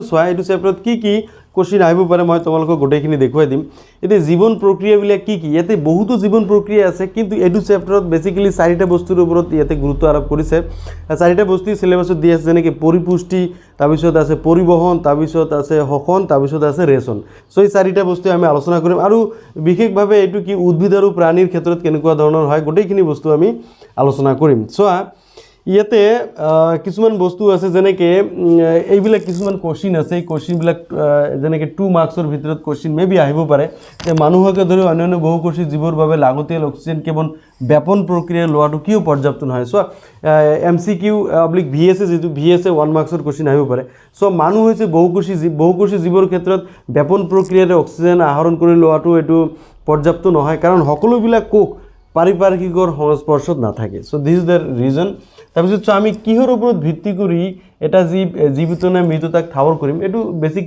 চোৱা এইটো চেপ্টাৰত কি কোশ্চিন আহিব পাৰে মই তোমালোকক গোটেইখিনি দেখুৱাই দিম। এতিয়া জীৱন প্ৰক্ৰিয়াবিলাক কি ইয়াতে বহুতো জীৱন প্ৰক্ৰিয়া আছে, কিন্তু এইটো চেপ্টাৰত বেসিক্যালি 4টা বস্তুৰ ওপৰত ইয়াতে গুৰুত্ব আৰোপ কৰিছে। 4টা বস্তু সিলেবাছত দি আছে, যেনেকৈ পৰিপুষ্টি, তাৰপিছত আছে পৰিবহন, তাৰপিছত আছে শোষণ, তাৰপিছত আছে ৰেচন। সো এই 4টা বস্তু আমি আলোচনা কৰিম, আৰু বিশেষভাৱে এইটো কি উদ্ভিদ আৰু প্ৰাণীৰ ক্ষেত্ৰত কেনেকুৱা ধৰণৰ হয় গোটেইখিনি বস্তু আমি আলোচনা কৰিম। চোৱা ইয়াতে কিছুমান বস্তু আছে, যেনেকৈ এইবিলাক কিছুমান কোশ্চিন আছে। এই কোশ্চিনবিলাক যেনেকৈ 2 মাৰ্কছৰ ভিতৰত কোশ্চিন মেবি আহিব পাৰে যে মানুহকে ধৰি অন্যান্য বহু কোশ্চিন জীৱৰ বাবে লাগতিয়াল অক্সিজেন কেৱল ব্যাপন প্ৰক্ৰিয়া লোৱাটো কিয় পৰ্যাপ্ত নহয়। চোৱা MCQ VSA যিটো VSA 1 মাৰ্কছৰ কোশ্চিন আহিব পাৰে। সো মানুহ হৈছে বহুকোষী জীৱৰ ক্ষেত্ৰত ব্যাপন প্ৰক্ৰিয়াৰে অক্সিজেন আহৰণ কৰি লোৱাটো এইটো পৰ্যাপ্ত নহয়, কাৰণ সকলোবিলাক কোষ পাৰিপাৰ্শ্বিকৰ সংস্পৰ্শত নাথাকে। So this is the reason. তাৰপিছত আমি কিহৰ ওপৰত ভিত্তি কৰি এটা জীৱিত নে মৃত তাক ঠাৱৰ কৰিম, এইটো বেছিক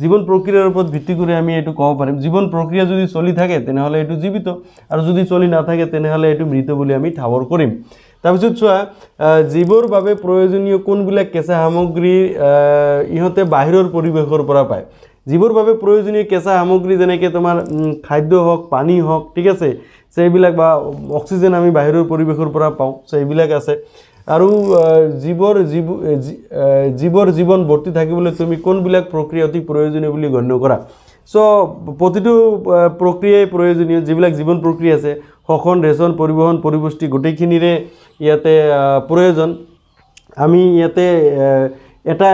জীৱন প্ৰক্ৰিয়াৰ ওপৰত ভিত্তি কৰি আমি এইটো ক'ব পাৰিম। জীৱন প্ৰক্ৰিয়া যদি চলি থাকে তেনেহ'লে এইটো জীৱিত, আৰু যদি চলি নাথাকে তেনেহ'লে এইটো মৃত বুলি আমি ঠাৱৰ কৰিম। তাৰপিছত চোৱা জীৱৰ বাবে প্ৰয়োজনীয় কোনবিলাক কেঁচা সামগ্ৰী ইহঁতে বাহিৰৰ পৰিৱেশৰ পৰা পায়। জীৱৰ বাবে প্ৰয়োজনীয় কেঁচা সামগ্ৰী যেনেকৈ তোমাৰ খাদ্য হওক, পানী হওক, ঠিক আছে, সেইবিলাক বা অক্সিজেন আমি বাহিৰৰ পৰিৱেশৰ পৰা পাওঁ, সেইবিলাক আছে। আৰু জীৱৰ জীৱন বৰ্তি থাকিবলৈ তুমি কোনবিলাক প্ৰক্ৰিয়া অতি প্ৰয়োজনীয় বুলি গণ্য কৰা। সো প্ৰতিটো প্ৰক্ৰিয়াই প্ৰয়োজনীয়, যিবিলাক জীৱন প্ৰক্ৰিয়া আছে, শোষণ, ৰেচন, পৰিবহন, পৰিপুষ্টি গোটেইখিনিৰে ইয়াতে প্ৰয়োজন। আমি ইয়াতে এটা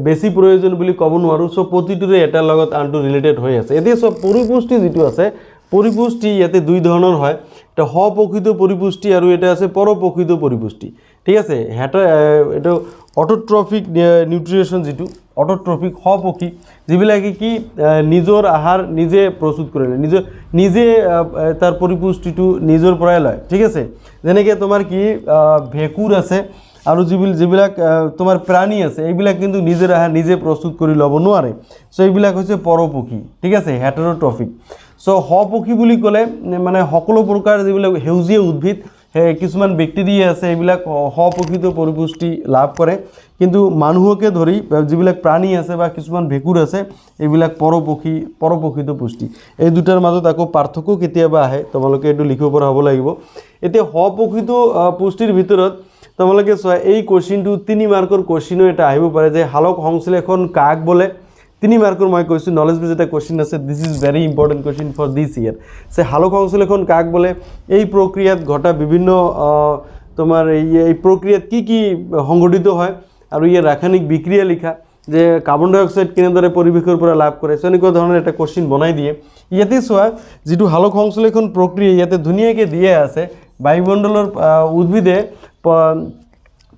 বেছি প্ৰয়োজন বুলি ক'ব নোৱাৰোঁ। সো প্ৰতিটোৰে এটাৰ লগত আনটো ৰিলেটেড হৈ আছে। এতিয়া সব পৰিপুষ্টি যিটো আছে, পৰিপুষ্টি ইয়াতে 2 ধৰণৰ হয়। এটা স্বপ্ৰকৃত পৰিপুষ্টি আৰু এটা আছে পৰপ্ৰকৃত পৰিপুষ্টি, ঠিক আছে। এইটো অটোট্ৰফিক নিউট্ৰিশ্যন, যিটো অটোট্ৰফিক স্বপক্ষী, যিবিলাকে কি নিজৰ আহাৰ নিজে প্ৰস্তুত কৰে, নিজে তাৰ পৰিপুষ্টিটো নিজৰ পৰাই লয়, ঠিক আছে। যেনেকৈ তোমাৰ কি ভেঁকুৰ আছে আৰু যিবিলাক তোমাৰ প্ৰাণী আছে, এইবিলাক কিন্তু নিজৰ আহাৰ নিজে প্ৰস্তুত কৰি ল'ব নোৱাৰে। সো এইবিলাক হৈছে পৰপক্ষী, ঠিক আছে, হেটাৰট্ৰফিক। সো স্বপক্ষী বুলি ক'লে মানে সকলো প্ৰকাৰ যিবিলাক সেউজীয়া উদ্ভিদ, কিছুমান বেক্টেৰিয়া আছে, এইবিলাক স্বপক্ষিত পৰিপুষ্টি লাভ কৰে, কিন্তু মানুহকে ধৰি যিবিলাক প্ৰাণী আছে বা কিছুমান ভেঁকুৰ আছে, এইবিলাক পৰপক্ষিত পুষ্টি। এই দুটাৰ মাজত আকৌ পাৰ্থক্য কেতিয়াবা আহে, তোমালোকে এইটো লিখিব পৰা হ'ব লাগিব। এতিয়া স্বপক্ষিত পুষ্টিৰ ভিতৰত তোমালোকে চোৱা এই কোশ্চিনটো 3 মাৰ্কৰ কোশ্চিনো এটা আহিব পাৰে, যে সালোক সংশ্লেষণ কাক বোলে। 3 মাৰ্কৰ মই কৈছোঁ নলেজ বেজ এটা কোশ্চিন আছে, this is very important question for this year. যে সালোক সংশ্লেষণ কাক বোলে, এই প্ৰক্ৰিয়াত ঘটা বিভিন্ন তোমাৰ এই প্ৰক্ৰিয়াত কি সংঘটিত হয়, আৰু ইয়াৰ ৰাসায়নিক বিক্ৰিয়া লিখা, যে কাৰ্বন ডাই অক্সাইড কেনেদৰে পৰিৱেশৰ পৰা লাভ কৰে। এনেকুৱা ধৰণৰ এটা কোশ্চিন বনাই দিয়ে। ইয়াতে চোৱা যিটো সালোক সংশ্লেষণ প্ৰক্ৰিয়া ইয়াতে ধুনীয়াকৈ দিয়া আছে, বায়ুমণ্ডলৰ উদ্ভিদে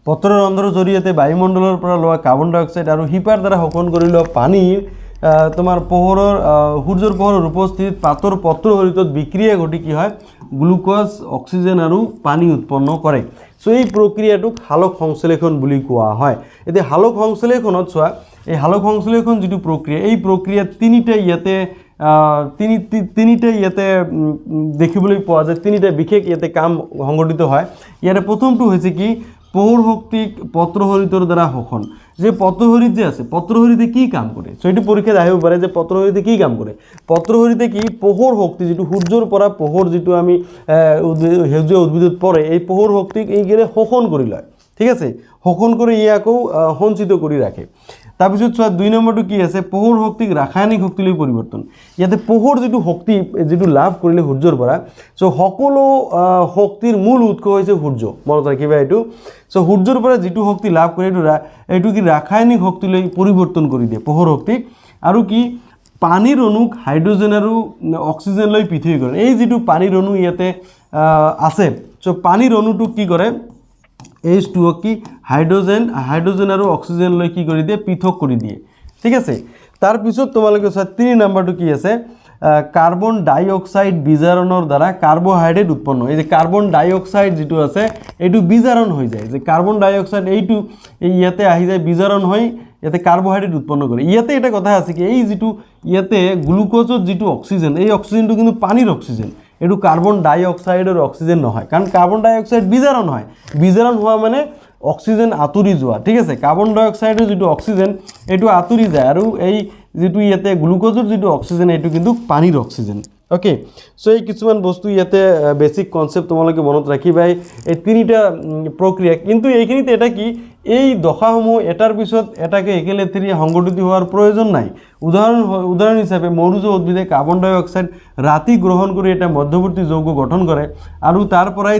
পত্ৰৰন্ধ্ৰৰ জৰিয়তে বায়ুমণ্ডলৰ পৰা লোৱা কাৰ্বন ডাই অক্সাইড আৰু শিপাৰ দ্বাৰা শোষণ কৰি লোৱা পানী তোমাৰ সূৰ্যৰ পোহৰৰ উপস্থিতিত পাতৰ পত্ৰহৰিতত বিক্ৰিয়া ঘটি কি হয়, গ্লুকোজ, অক্সিজেন আৰু পানী উৎপন্ন কৰে। সো এই প্ৰক্ৰিয়াটোক সালোক সংশ্লেষণ বুলি কোৱা হয়। এতিয়া সালোক সংশ্লেষণত চোৱা, এই সালোক সংশ্লেষণ যিটো প্ৰক্ৰিয়া, এই প্ৰক্ৰিয়াত তিনিটা ইয়াতে দেখিবলৈ পোৱা যায়, 3টা বিশেষ ইয়াতে কাম সংঘটিত হয়। ইয়াতে প্ৰথমটো হৈছে কি, পোহৰ শক্তিক পত্ৰহৰিতৰ দ্বাৰা শোষণ। যে পত্ৰহৰিত যে আছে, পত্ৰহৰিতে কি কাম কৰে। সো এইটো পৰীক্ষাত আহিব পাৰে যে পত্ৰহৰিতে কি কাম কৰে। পত্ৰহৰিতে কি পোহৰ শক্তি, যিটো সূৰ্যৰ পৰা পোহৰ যিটো আমি সেউজীয়া উদ্ভিদত পৰে, এই পোহৰ শক্তিক এইকেইটা শোষণ কৰি লয়, ঠিক আছে। শোষণ কৰি আকৌ সঞ্চিত কৰি ৰাখে। তাৰপিছত চোৱা 2 নম্বৰটো কি আছে, পোহৰ শক্তিক ৰাসায়নিক শক্তিলৈ পৰিৱৰ্তন। ইয়াতে পোহৰ যিটো শক্তি যিটো লাভ কৰিলে সূৰ্যৰ পৰা, সো সকলো শক্তিৰ মূল উৎস হৈছে সূৰ্য, মনত ৰাখিবা এইটো। সো সূৰ্যৰ পৰা যিটো শক্তি লাভ কৰে এইটো কি ৰাসায়নিক শক্তিলৈ পৰিৱৰ্তন কৰি দিয়ে, পোহৰ শক্তিক। আৰু কি পানীৰ অণুক হাইড্ৰজেন আৰু অক্সিজেন লৈ পৃথক কৰে। এই যিটো পানীৰ অণু ইয়াতে আছে, সো পানীৰ অণুটোক কি কৰে, H2O কি হাইড্ৰজেন আৰু অক্সিজেন লৈ কি কৰি দিয়ে, পৃথক কৰি দিয়ে, ঠিক আছে। তাৰপিছত তোমালোকে চোৱা 3 নম্বৰটো কি আছে, কাৰ্বন ডাই অক্সাইড বিজাৰণৰ দ্বাৰা কাৰ্বহাইড্ৰেট উৎপন্ন। এই যে কাৰ্বন ডাই অক্সাইড যিটো আছে, এইটো বিজাৰণ হৈ যায়, যে কাৰ্বন ডাই অক্সাইড এইটো ইয়াতে আহি যায়, বিজাৰণ হৈ ইয়াতে কাৰ্বহাইড্ৰেট উৎপন্ন কৰে। ইয়াতে এটা কথা আছে কি, এই যিটো ইয়াতে গ্লুকোজত যিটো অক্সিজেন, এই অক্সিজেনটো কিন্তু পানীৰ অক্সিজেন, এইটো কাৰ্বন ডাই অক্সাইডৰ অক্সিজেন নহয়, কাৰণ কাৰ্বন ডাই অক্সাইড বিজাৰণ হয়। বিজাৰণ হোৱা মানে অক্সিজেন আঁতৰি যোৱা ঠিক আছে কাৰ্বন ডাই অক্সাইডৰ যিটো অক্সিজেন এইটো আঁতৰি যায় আৰু এই যেটো ইয়াতে গ্লুকোজৰ যেটো অক্সিজেন এইটো কিন্তু পানীৰ অক্সিজেন ওকে সো এই কিছুমান বস্তু ইয়াতে বেসিক কনসেপ্ট তোমালোকে মনত ৰাখিবাই এই তিনিটা প্ৰক্ৰিয়া কিন্তু এইখিনিতে এটা কি এই দশাসমূহ এটাৰ পিছত এটাকে একেলেথেৰি সংগঠিত হোৱাৰ প্ৰয়োজন নাই উদাহৰণ হিচাপে মৌৰুজ উদ্ভিদে কাৰ্বন ডাই অক্সাইড ৰাতি গ্ৰহণ কৰি এটা মধ্যৱৰ্তী যৌগ গঠন কৰে আৰু তাৰ পৰাই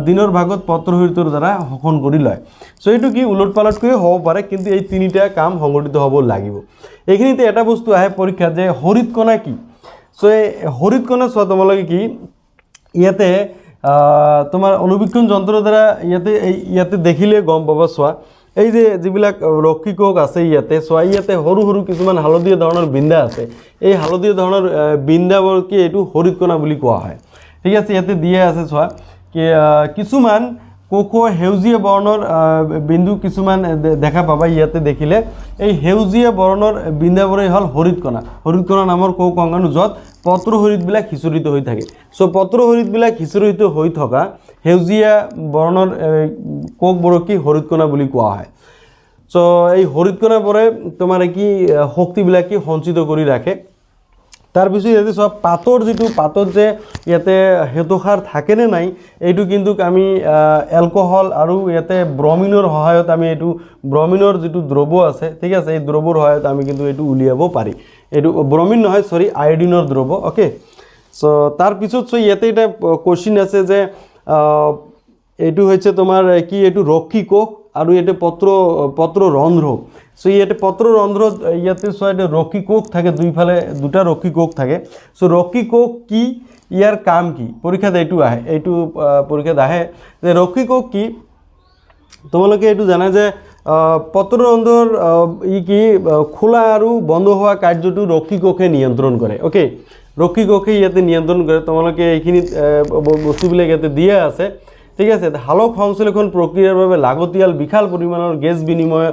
দিনৰ ভাগত পত্ৰহৰিতৰ দ্বাৰা শোষণ কৰি লয় সো এইটো কি উলটপালটকৈ হ'ব পাৰে কিন্তু এই তিনিটা কাম সংগঠিত হ'ব লাগিব এইখিনিতে এটা বস্তু আহে পৰীক্ষা যে হৰিত কণা কি সো হৰিত কণা চোৱা তোমালোকে কি ইয়াতে তোমাৰ অনুবীক্ষণ যন্ত্ৰৰ দ্বাৰা ইয়াতে দেখিলে গম পাবা চোৱা এই যে যিবিলাক ৰক্ষীকক আছে ইয়াতে চোৱা ইয়াতে সৰু সৰু কিছুমান হালধীয়া ধৰণৰ বিন্দা আছে এই হালধীয়া ধৰণৰ বিন্দাবোৰ কি এইটো হৰিত কণা বুলি কোৱা হয় ঠিক আছে ইয়াতে দিয়া আছে চোৱা কি কিছুমান কোকো হেউজিয়া বৰ্ণৰ বিন্দু কিছুমান দেখা পাবা ইয়াতে দেখিলে এই হেউজিয়া বৰ্ণৰ বিন্দাবোৰে হল হৰিত কণা নামৰ কোক অংগাণু যত পত্ৰহৰিতবিলাক হিচৰিত হৈ থাকে সো পত্ৰহৰিতবিলাক হিচৰিত হৈ থকা হেউজিয়া বৰ্ণৰ কোকবোৰক কি হৰিত কণা বুলি কোৱা হয় সো এই হৰিত কণাবোৰে তোমাৰ কি শক্তিবিলাক কি সঞ্চিত কৰি ৰাখে তাৰ পিছত ইয়াতে সব পাতৰ যে ইয়াতে হেতুসাৰ থাকেনে নাই এইটো কিন্তু আমি এলকহল আৰু ইয়াতে ব্ৰমিনৰ সহায়ত আমি এইটো ব্ৰমিনৰ যেটো দ্ৰব্য আছে ঠিক আছে এই দ্ৰব্যৰ সহায়ত আমি কিন্তু এইটো উলিয়াব পাৰি এইটো ব্ৰমিন নহয় সৰি আয়োডিনৰ দ্ৰব্য ওকে সো তাৰ পিছত ইয়াতে এটা কোশ্চেন আছে যে এইটো হৈছে তোমাৰ কি এইটো ৰক্ষী কোষ আৰু ইয়াতে পত্ৰ ৰন্ধ্ৰ সো ইয়াতে পত্ৰ ৰন্ধ্ৰত ইয়াতে সৈতে ৰক্ষী কোষ থাকে দুইফালে দুটা ৰক্ষী কোষ থাকে সো ৰক্ষী কোষ কি ইয়াৰ কাম কি পৰীক্ষাত এইটো পৰীক্ষাত আহে যে ৰক্ষী কোষ কি তোমালোকে এইটো জানা যে পত্ৰ ৰন্ধ্ৰৰ কি খোলা আৰু বন্ধ হোৱা কাৰ্যটো ৰক্ষী কোষে নিয়ন্ত্ৰণ কৰে ওকে ৰক্ষী কোষে ইয়াতে নিয়ন্ত্ৰণ কৰে তোমালোকে এইখিনি বস্তুবিলাক ইয়াতে দিয়া আছে ঠিক আছে হালক সংশ্লেষণ প্ৰক্ৰিয়াৰ বাবে লাগতিয়াল বিশাল পৰিমাণৰ গেছ বিনিময়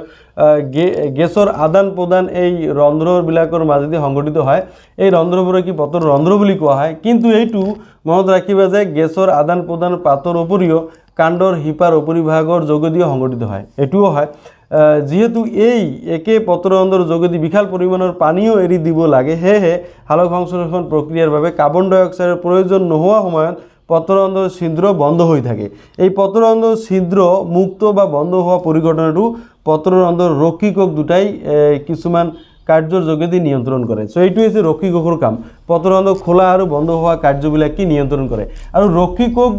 গেছৰ আদান প্ৰদান এই ৰন্ধ্ৰবিলাকৰ মাজেদি সংগঠিত হয় এই ৰন্ধ্ৰবোৰক কি পত্ৰ ৰন্ধ্ৰ বুলি কোৱা হয় কিন্তু এইটো মনত ৰাখিবা যে গেছৰ আদান প্ৰদান পাতৰ উপৰিও কাণ্ডৰ হিপাৰ উপৰিভাগৰ যোগেদি সংগঠিত হয় এটোও হয় যেহেতু এই একে পত্ৰ ৰন্ধ্ৰৰ যোগেদি বিশাল পৰিমাণৰ পানীও এৰি দিব লাগে হেহে হালক সংশ্লেষণ প্ৰক্ৰিয়াৰ বাবে কাৰ্বন ডাই অক্সাইডৰ প্ৰয়োজন নোহোৱা সময়ত পত্ৰৰন্ধ্ৰৰ ছিদ্ৰ বন্ধ হৈ থাকে এই পত্ৰৰন্ধ্ৰৰ ছিদ্ৰ মুক্ত বা বন্ধ হোৱা পৰিঘটনাটো পত্ৰৰন্ধ্ৰৰ ৰক্ষী কোষ দুটাই কিছুমান কাৰ্যৰ যোগেদি নিয়ন্ত্ৰণ কৰে সো এইটো হৈছে ৰক্ষী কোষৰ কাম পত্ৰৰন্ধ্ৰ খোলা আৰু বন্ধ হোৱা কাৰ্যবিলাক কি নিয়ন্ত্ৰণ কৰে আৰু ৰক্ষী কোষ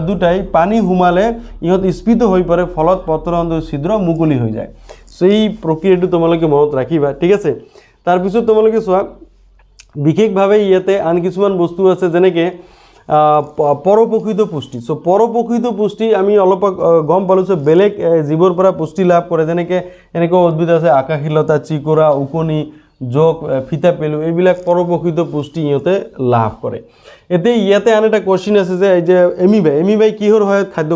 দুটাই পানী হুমালে ইহত স্ফীত হৈ পৰে ফলত পত্ৰৰন্ধ্ৰৰ ছিদ্ৰ মুকলি হৈ যায় সো এই প্ৰক্ৰিয়াটো তোমালোকে মনত ৰাখিবা ঠিক আছে তাৰ পিছত তোমালোকে চোৱা বিশেষভাৱে ইয়াতে আন কিছুমান বস্তু আছে যেনেকৈ পৰপক্ষিত পুষ্টি সো পৰপক্ষিত পুষ্টি আমি অলপ গম পালো যে বেলেগ জীৱৰ পৰা পুষ্টি লাভ কৰে যেনেকৈ এনেকুৱা উদ্ভিদ আছে আকাশীলতা চিকৰা উকনি যোগ ফিতা পেলু এইবিলাক পৰপক্ষিত পুষ্টি ইহঁতে লাভ কৰে এতিয়া ইয়াতে আন এটা কোশ্চেন আছে যে এই যে এমিবাই কিহৰ সহায়ত খাদ্য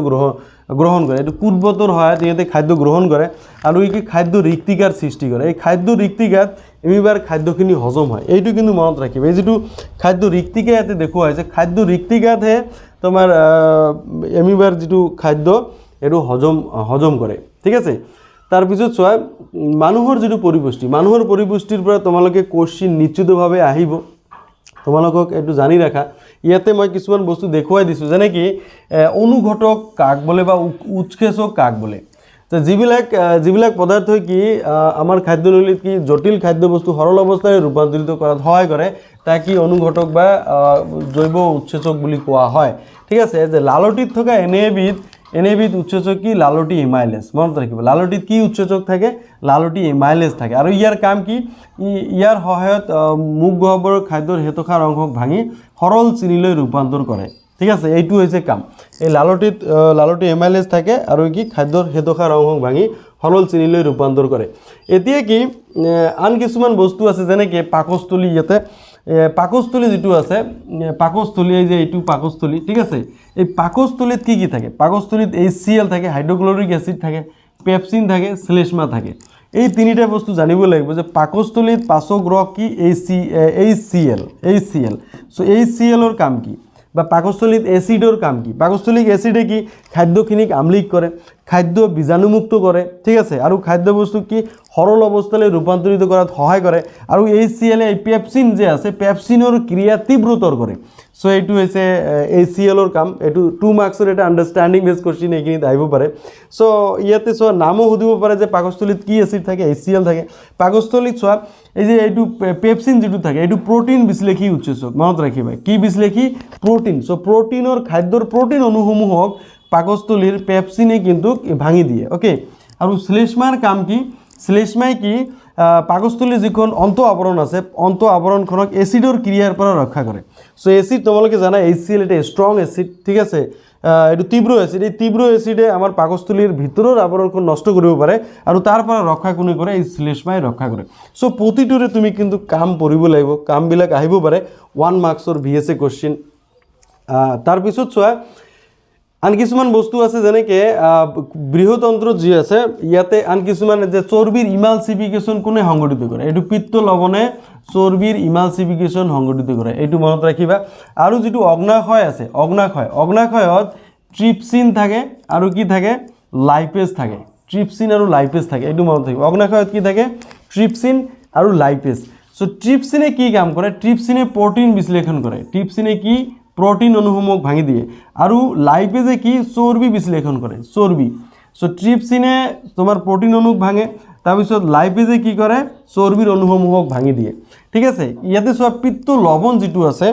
গ্ৰহণ কৰে এইটো কুদবতৰ সহায়ত ইহঁতে খাদ্য গ্ৰহণ কৰে আৰু এই কি খাদ্য ৰিক্তিকাৰ সৃষ্টি কৰে এই খাদ্য ৰিক্তিকাত এমিবাৰ খাদ্যখিনি হজম হয় এইটো কিন্তু মনত ৰাখিবা এই যেটো খাদ্য ৰিক্তিকা ইয়াতে দেখুওৱা হৈছে খাদ্য ৰিক্তিকাতহে তোমাৰ এমিবাৰ যেটো খাদ্য এটো হজম কৰে ঠিক আছে তাৰ পিছত চোৱা মানুহৰ যেটো পৰিপুষ্টিৰ পৰা তোমালোকে কোশ্চেন নিশ্চিতভাৱে আহিব তোমালোকক এটো জানি ৰাখা ইয়াতে মই কিছুমান বস্তু দেখুৱাই দিছো যেনে কি অনুঘটক কাক বলে বা উৎসেচক কাক বলে তো যিবিলাক পদাৰ্থ কি আমাৰ খাদ্যনলীত কি জটিল খাদ্য বস্তু সৰল অৱস্থাৰে ৰূপান্তৰিত কৰাত সহায় কৰে তা কি অনুঘটক বা জৈৱ উৎসেচক বুলি কোৱা হয় ঠিক আছে যে লালটিত থকা এনেবিধ উৎসেচক কি লালটি এমাইলেজ মনত ৰাখিব লালটিত কি উৎসেচক থাকে লালটি এমাইলেজ থাকে আৰু ইয়াৰ কাম কি ইয়াৰ সহায়ত মুখ গহ্বৰৰ খাদ্যৰ হেতুসাৰ অংশক ভাঙি সৰল চিনিলৈ ৰূপান্তৰ কৰে ঠিক আছে এইটো হৈছে কাম এই লালটি এমাইলেজ থাকে আৰু কি খাদ্যৰ হেতুসাৰ অংশক ভাঙি সৰল চিনিলৈ ৰূপান্তৰ কৰে এতিয়া কি আন কিছুমান বস্তু আছে যেনেকৈ পাকস্থলী ইয়াতে পাকস্থলী যেটো আছে পাকস্থলী এই যে এইটো পাকস্থলী ঠিক আছে এই পাকস্থলীত কি থাকে পাকস্থলীত HCl থাকে হাইড্ৰক্লৰিক এসিড থাকে পেপচিন থাকে শ্লেষ্মা থাকে এই তিনিটা বস্তু জানিব লাগিব যে পাকস্থলীত পাচক ৰস কি HCl সো HCl ৰ কাম কি বা পাকস্থলীত এসিডৰ কাম কি পাকস্থলিক এসিডে কি খাদ্যখিনিক আম্লিক কৰে খাদ্য বীজাণুমুক্ত কৰে ঠিক আছে আৰু খাদ্যবস্তু কি সৰল অৱস্থালৈ ৰূপান্তৰিত কৰাত সহায় কৰে আৰু HCl এই পেপচিন যে আছে পেপচিনৰ ক্ৰিয়া তীব্ৰতৰ কৰে সো এইটো হৈছে HCl ৰ কাম এইটো 2 মাৰ্কছৰ এটা আন্ডাৰষ্টেণ্ডিং বেস কোশ্চেন এইখিনিত আহিব পাৰে সো ইয়াতে চোৱা নামো সুধিব পাৰে যে পাকস্থলীত কি এসিড থাকে HCl থাকে পাকস্থলীত চোৱা এই যে এইটো পেপচিন যেটো থাকে এইটো প্ৰটিন বিশ্লেষী উৎসেচক মনত ৰাখিবা কি বিশ্লেষী প্ৰটিন সো প্ৰটিনৰ খাদ্যৰ প্ৰটিন অনুসমূহক পাকস্থলীৰ পেপচিনে কিন্তু ভাঙি দিয়ে ওকে আৰু শ্লেষ্মাৰ কাম কি শ্লেষ্মাই কি পাকস্থলীৰ যিখন অন্ত আৱৰণ আছে অন্ত আৱৰণখনক এসিডৰ ক্ৰিয়াৰ পৰা ৰক্ষা কৰে সো এসিড তোমালোকে জানা HCl এটা ষ্ট্ৰং এসিড ঠিক আছে এটো তীব্ৰ এসিড এই তীব্ৰ এসিডে আমাৰ পাকস্থলীৰ ভিতৰৰ আৱৰণখন নষ্ট কৰিব পাৰে আৰু তাৰ পৰা ৰক্ষা কোনে কৰে এই শ্লেষ্মাই ৰক্ষা কৰে সো প্ৰতিটোৰে তুমি কিন্তু কাম পঢ়িব লাগিব কামবিলাক আহিব পাৰে 1 মাৰ্কছৰ VSA কোশ্চেন তাৰ পিছত চোৱা আন কিছুমান বস্তু আছে যেনেকে বৃহতন্ত্ৰ যি আছে ইয়াতে আন কিছুমান যে চৰ্বিৰ ইমালসিফিকেশন কোনে সংগঠিত কৰে এটো পিত্ত লৱণে চৰ্বিৰ ইমালসিফিকেশন সংগঠিত কৰে এটো মনত ৰাখিবা আৰু যেটো অগ্নাশয় আছে অগ্নাশয়ত ট্ৰিপসিন থাকে আৰু কি থাকে লাইপেজ থাকে ট্ৰিপসিন আৰু লাইপেজ থাকে এটো মনত ৰাখিবা অগ্নাশয়ত কি থাকে ট্ৰিপসিন আৰু লাইপেজ সো ট্ৰিপসিনে কি কাম কৰে ট্ৰিপসিনে প্ৰটিন বিশ্লেষণ কৰে ট্ৰিপসিনে কি प्रोटीन অনুসমূহক ভাঙি দিয়ে আৰু লাইপেজে কি চৰ্বি বিশ্লেষণ কৰে চৰ্বি সো ট্ৰিপসিনে তোমাৰ প্ৰটিন অনুক ভাঙে তাৰ পিছত লাইপেজে কি কৰে চৰ্বিৰ অনুসমূহক ভাঙি দিয়ে ঠিক আছে ইয়াতে চোৱা পিত্ত লৱণ যেটো আছে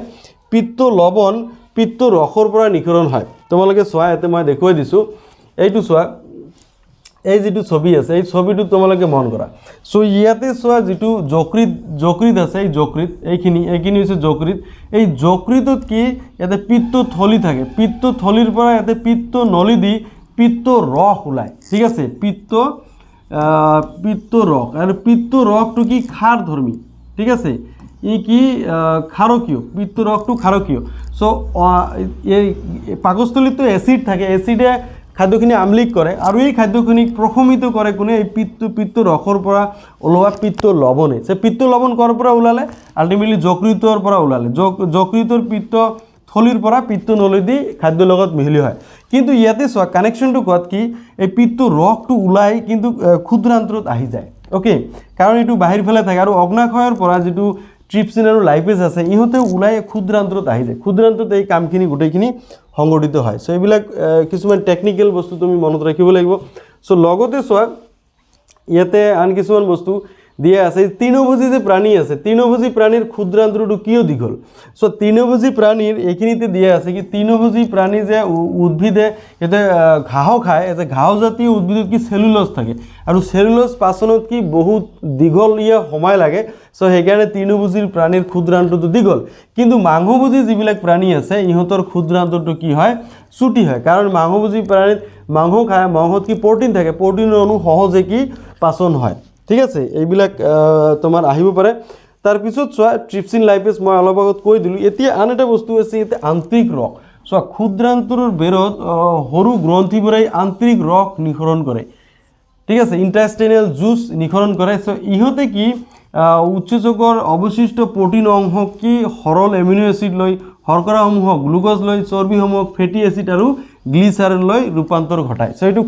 পিত্ত লৱণ পিত্ত ৰসৰ পৰা নিখৰণ হয় তোমালোকে চোৱা এতে মই দেখুৱাই দিছো এইটো চোৱা এই যেটো ছবি আছে এই ছবিটো তোমালোকে মন কৰা সো ইয়াতে চোৱা যেটো যকৃত আছে এই যকৃত এইখিনি হৈছে যকৃত এই যকৃতত কি ইয়াতে পিত্ত থলি থাকে পিত্ত থলিৰ পৰা ইয়াতে পিত্ত নলী দি পিত্ত ৰস ওলায় ঠিক আছে পিত্ত ৰস আৰু পিত্ত ৰসটো কি ক্ষাৰ ধৰ্মী ঠিক আছে ই কি ক্ষাৰকীয় পিত্ত ৰসটো ক্ষাৰকীয় সো এই পাকস্থলীত এসিড থাকে এসিডে খাদ্যখিনি আমলিক কৰে আৰু এই খাদ্যখিনিক প্ৰশমিত কৰে কোনে এই পিত্ত ৰসৰ পৰা ওলোৱা পিত্ত লৱণে সে পিত্ত লৱণ কৰ পৰা ওলালে আল্টিমেটলি যকৃতৰ পৰা ওলালে যকৃতৰ পিত্ত থলিৰ পৰা পিত্ত নলী দি খাদ্যৰ লগত মিহলি হয় কিন্তু ইয়াতে চোৱা কানেকশনটো কোৱাত কি এই পিত্ত ৰসটো ওলাই কিন্তু ক্ষুদ্ৰান্তৰত আহি যায় ওকে কাৰণ এটো বাহিৰ ফেলে থাকে আৰু অগ্নাশয়ৰ পৰা যেটো ট্ৰিপসিন আৰু লাইপেজ আছে ইহতে ওলাই ক্ষুদ্ৰান্তৰত আহি যায় ক্ষুদ্ৰান্তৰত এই কামখিনি গুটেখিনি সংগঠিত হয় সো এইবিলাক কিছুমান টেকনিক্যাল বস্তু তুমি মনত ৰাখিব লাগিব সো লগতে চোৱা ইয়াতে আন কিছুমান বস্তু দিয়া আছে তৃণভোজী যে প্ৰাণী আছে তৃণভোজী প্ৰাণীৰ ক্ষুদ্ৰান্তৰটো কিয় দীঘল সো তৃণভোজী প্ৰাণীৰ এইখিনিতে দিয়া আছে কি তৃণভোজী প্ৰাণী যে উদ্ভিদে এতে ঘাঁহ খায় এতে ঘাঁহ জাতীয় উদ্ভিদত কি সেলুলোজ থাকে আৰু সেলুলোজ পাচনত কি বহুত দীঘল ইয়া সময় লাগে সো হেকাৰণে তৃণভোজী প্ৰাণীৰ ক্ষুদ্ৰান্তৰটো দীঘল কিন্তু মাংসভোজী যিবিলাক প্ৰাণী আছে ইহঁতৰ ক্ষুদ্ৰান্তৰটো কি হয় ছুটি হয় কাৰণ মাংসভোজী প্ৰাণীত মাংস খায় মাংসত কি প্ৰটিন থাকে প্ৰটিনৰ অণু সহজে কি পাচন হয় ঠিক আছে এইবিলাক তোমাৰ আহিব পাৰে তাৰ পিছত চোৱা ট্ৰিপসিন লাইপেজ মই অলপ আগত কৈ দিলো এতিয়া আন এটা বস্তু আছে এতে আন্তৰিক ৰস চোৱা ক্ষুদ্ৰান্তৰৰ বেৰত সৰু গ্ৰন্থিবোৰে আন্তৰিক ৰস নিখৰণ কৰে ঠিক আছে ইন্টাৰষ্টেইনেল জুস নিখৰণ কৰে সো ইহতে কি উৎসেচকৰ অৱশিষ্ট প্ৰটিন অংশ কি সৰল এমিনো এসিড লৈ শৰ্কৰাসমূহ গ্লুকোজ লৈ চৰ্বিসমূহ ফেটি এসিড আৰু গ্লিচাৰল লৈ ৰূপান্তৰ ঘটায় সো এটো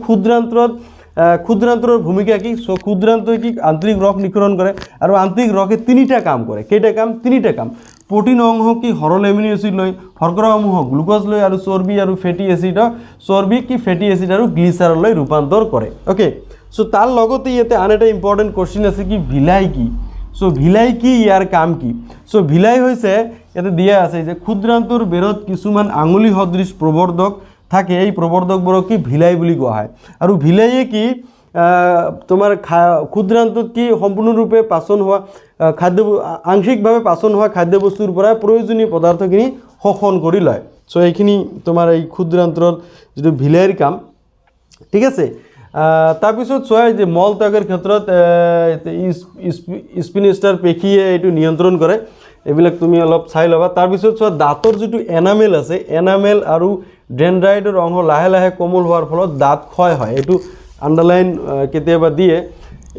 ক্ষুদ্ৰান্তৰৰ ভূমিকা কি সো ক্ষুদ্ৰান্তই কি আন্তৰিক ৰস নিখৰণ কৰে আৰু আন্তৰিক ৰসে তিনিটা কাম কৰে কেইটা কাম প্ৰটিন অংশ কি সৰল এমিনো এসিড লৈ শৰ্কৰাসমূহ গ্লুকোজ লৈ আৰু চৰ্বি আৰু ফেটি এসিড চৰ্বি কি ফেটি এসিড আৰু গ্লিচাৰল লৈ ৰূপান্তৰ কৰে ওকে সো তাৰ লগতে ইয়াতে আন এটা ইম্পৰ্টেন্ট কোশ্চেন আছে কি ভিলাই কি সো ভিলাই কি ইয়াৰ কাম কি সো ভিলাই হৈছে ইয়াতে দিয়া আছে যে ক্ষুদ্ৰান্তৰ বেৰত কিছুমান আঙুলি সদৃশ প্ৰবৰ্ধক থাকে এই প্ৰবৰ্ধকবোৰক কি ভিলাই বুলি কোৱা হয় আৰু ভিলাইয়ে কি তোমাৰ ক্ষুদ্ৰান্তত কি সম্পূৰ্ণৰূপে পাচন হোৱা খাদ্য আংশিকভাৱে পাচন হোৱা খাদ্যবস্তুৰ পৰা প্ৰয়োজনীয় পদাৰ্থখিনি শোষণ কৰি লয় সো এইখিনি তোমাৰ এই ক্ষুদ্ৰান্তৰৰ যেটো ভিলাইৰ কাম ঠিক আছে তাৰ পিছত চোৱা যে মল ত্যাগৰ ক্ষেত্ৰত স্পিনেষ্টাৰ পেশীয়ে এইটো নিয়ন্ত্ৰণ কৰে এইবিলাক তুমি অলপ চাই লবা তাৰ পিছত চোৱা দাঁতৰ যেটো এনামেল আছে এনামেল আৰু ডেনড্ৰাইটৰ অংশ লাহে লাহে কোমল হোৱাৰ ফলত দাঁত ক্ষয় হয় এটো আন্ডাৰলাইন কেতিয়াবা দিয়ে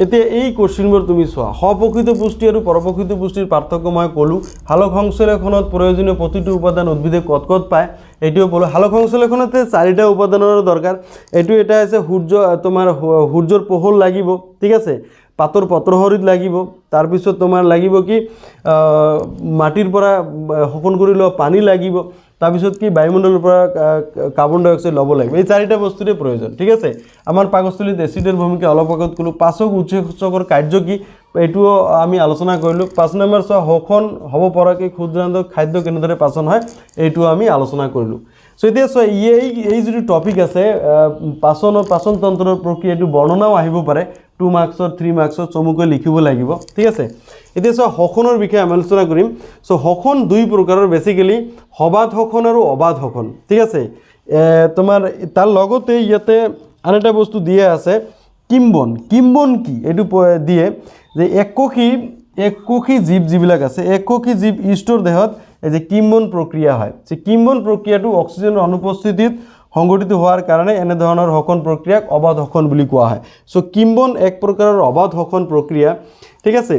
এতিয়া এই কোশ্চিনবোৰ তুমি চোৱা সপ্ৰকৃত পুষ্টি আৰু পৰপ্ৰকৃত পুষ্টিৰ পাৰ্থক্য মই ক'লোঁ সালোক সংশ্লেষণত প্ৰয়োজনীয় প্ৰতিটো উপাদান উদ্ভিদে ক'ত ক'ত পায় এইটোও ক'লোঁ সালোক সংশ্লেষণতে 4টা উপাদানৰ দৰকাৰ এইটো এটা আছে সূৰ্য তোমাৰ সূৰ্যৰ পোহৰ লাগিব ঠিক আছে পাতৰ পত্ৰহৰিত লাগিব তাৰপিছত তোমাৰ লাগিব কি মাটিৰ পৰা শোষণ কৰি লোৱা পানী লাগিব তাৰপিছত কি বায়ুমণ্ডলৰ পৰা কাৰ্বন ডাই অক্সাইড ল'ব লাগিব এই 4টা বস্তুৰে প্ৰয়োজন ঠিক আছে আমাৰ পাকস্থলীত এচিডৰ ভূমিকা অলপ আগত ক'লোঁ পাচক উৎসেচকৰ কাৰ্য কি এইটোও আমি আলোচনা কৰিলোঁ 5 নম্বৰ শোষণ হ'ব পৰাকৈ ক্ষুদ্ৰান্ত খাদ্য কেনেদৰে পাচন হয় এইটো আমি আলোচনা কৰিলোঁ সো এতিয়া এই যিটো টপিক আছে পাচন তন্ত্ৰৰ প্ৰক্ৰিয়াটো বৰ্ণনাও আহিব পাৰে 2 মাৰ্কছৰ 3 মাৰ্কছৰ চমুকৈ লিখিব লাগিব ঠিক আছে এতিয়া শোষণৰ বিষয়ে আমি আলোচনা কৰিম সো শোষণ দুই প্ৰকাৰৰ বেসিক্যালি সবাত শোষণ আৰু অবাধ শোষণ ঠিক আছে তোমাৰ তাৰ লগতে ইয়াতে আন এটা বস্তু দিয়া আছে কিম্বন কি এইটো দিয়ে যে এককোষী জীৱ যিবিলাক আছে এককোষী জীৱ ইষ্টৰ দেহত এই যে কিম্বন প্ৰক্ৰিয়া হয় যে কিম্বন প্ৰক্ৰিয়াটো অক্সিজেনৰ অনুপস্থিতিত সংঘটিত হোৱাৰ কাৰণে এনে ধৰণৰ শোষণ প্ৰক্ৰিয়াক অবাধ শোষণ বুলি কোৱা হয় সো কিম্বন এক প্ৰকাৰৰ অবাধ শোষণ প্ৰক্ৰিয়া ঠিক আছে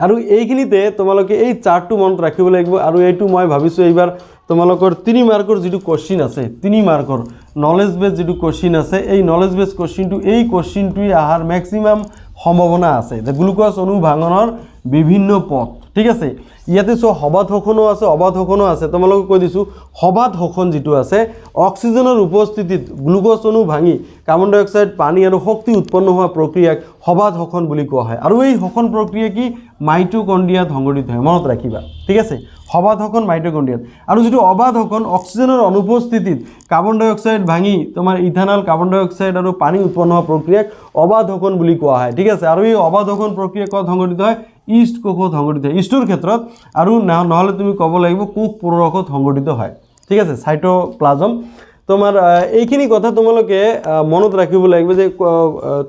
আৰু এইখিনিতে তোমালোকে এই চাৰ্টটো মনত ৰাখিব লাগিব আৰু এইটো মই ভাবিছোঁ এইবাৰ তোমালোকৰ 3 মাৰ্কৰ যিটো কোশ্চিন আছে 3 মাৰ্কৰ নলেজ বেস যিটো কোশ্চিন আছে এই নলেজ বেস কোশ্চিনটো এই কোশ্চিনটোই আহাৰ ম্যাক্সিমাম সম্ভাৱনা আছে যে গ্লুকোজ অণু ভাঙনৰ বিভিন্ন পথ ঠিক আছে ইয়াতে সবাত শোষণও আছে অবাধ শোষণও আছে তোমালোকক কৈ দিছোঁ সবাত শোষণ যিটো আছে অক্সিজেনৰ উপস্থিতিত গ্লুকোজ অণু ভাঙি কাৰ্বন ডাই অক্সাইড পানী আৰু শক্তি উৎপন্ন হোৱা প্ৰক্ৰিয়াক সবাত শোষণ বুলি কোৱা হয় আৰু এই শোষণ প্ৰক্ৰিয়া কি মাইটোকন্ড্ৰিয়াত সংঘটিত হয় মনত ৰাখিবা ঠিক আছে সবাত শোষণ মাইটোকন্ড্ৰিয়াত আৰু যেটো অবাধ শোষণ অক্সিজেনৰ অনুপস্থিতিত কাৰ্বন ডাই অক্সাইড ভাঙি তোমাৰ ইথানল কাৰ্বন ডাই অক্সাইড আৰু পানী উৎপন্ন হোৱা প্ৰক্ৰিয়াক অবাধ শোষণ বুলি কোৱা হয় ঠিক আছে আৰু এই অবাধ শোষণ প্ৰক্ৰিয়া ক'ত সংঘটিত হয় ইষ্ট কোষত সংঘটিত হয় ইষ্টৰ ক্ষেত্ৰত আৰু নহলে তুমি ক'ব লাগিব কোষ পূৰকত সংঘটিত হয় ঠিক আছে সাইটোপ্লাজম তোমার এইখিনি কথা তোমালোকে মনত রাখিব লাগিব যে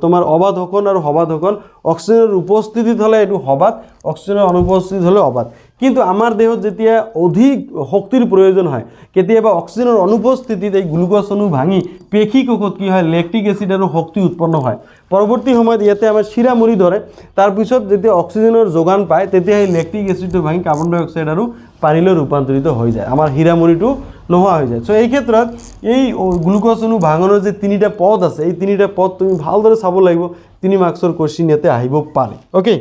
তোমার অবাধ শোষণ আৰু সবাত শোষণ অক্সিজেনৰ উপস্থিতিত হলে এটো সবাত অক্সিজেনৰ অনুপস্থিত হলে অবাধ কিন্তু আমাৰ দেহত যেতিয়া অধিক শক্তিৰ প্ৰয়োজন হয় কেতিয়াবা অক্সিজেনৰ অনুপস্থিতিত এই গ্লুকোজ অণু ভাঙি পেশী কোষত কি হয় ল্যাকটিক এসিড আৰু শক্তি উৎপন্ন হয় পৰৱৰ্তী সময়ত ইয়াতে আমাৰ শিৰা মৰি ধৰে তাৰ পিছত যেতিয়া অক্সিজেনৰ যোগান পায় তেতিয়া এই ল্যাকটিক এসিডটো ভাঙি কাৰ্বন ডাই অক্সাইড আৰু পানীলৈ ৰূপান্তৰিত হৈ যায় আমাৰ হীৰামৰিটো নোহোৱা হৈ যায় সো এই ক্ষেত্ৰত এই গ্লুকোজ অণু ভাঙনৰ যে 3টা পথ আছে এই 3টা পথ তুমি ভালদৰে চাব লাগিব 3 মাৰ্কছৰ কোশ্চিন ইয়াতে আহিব পাৰে ওকে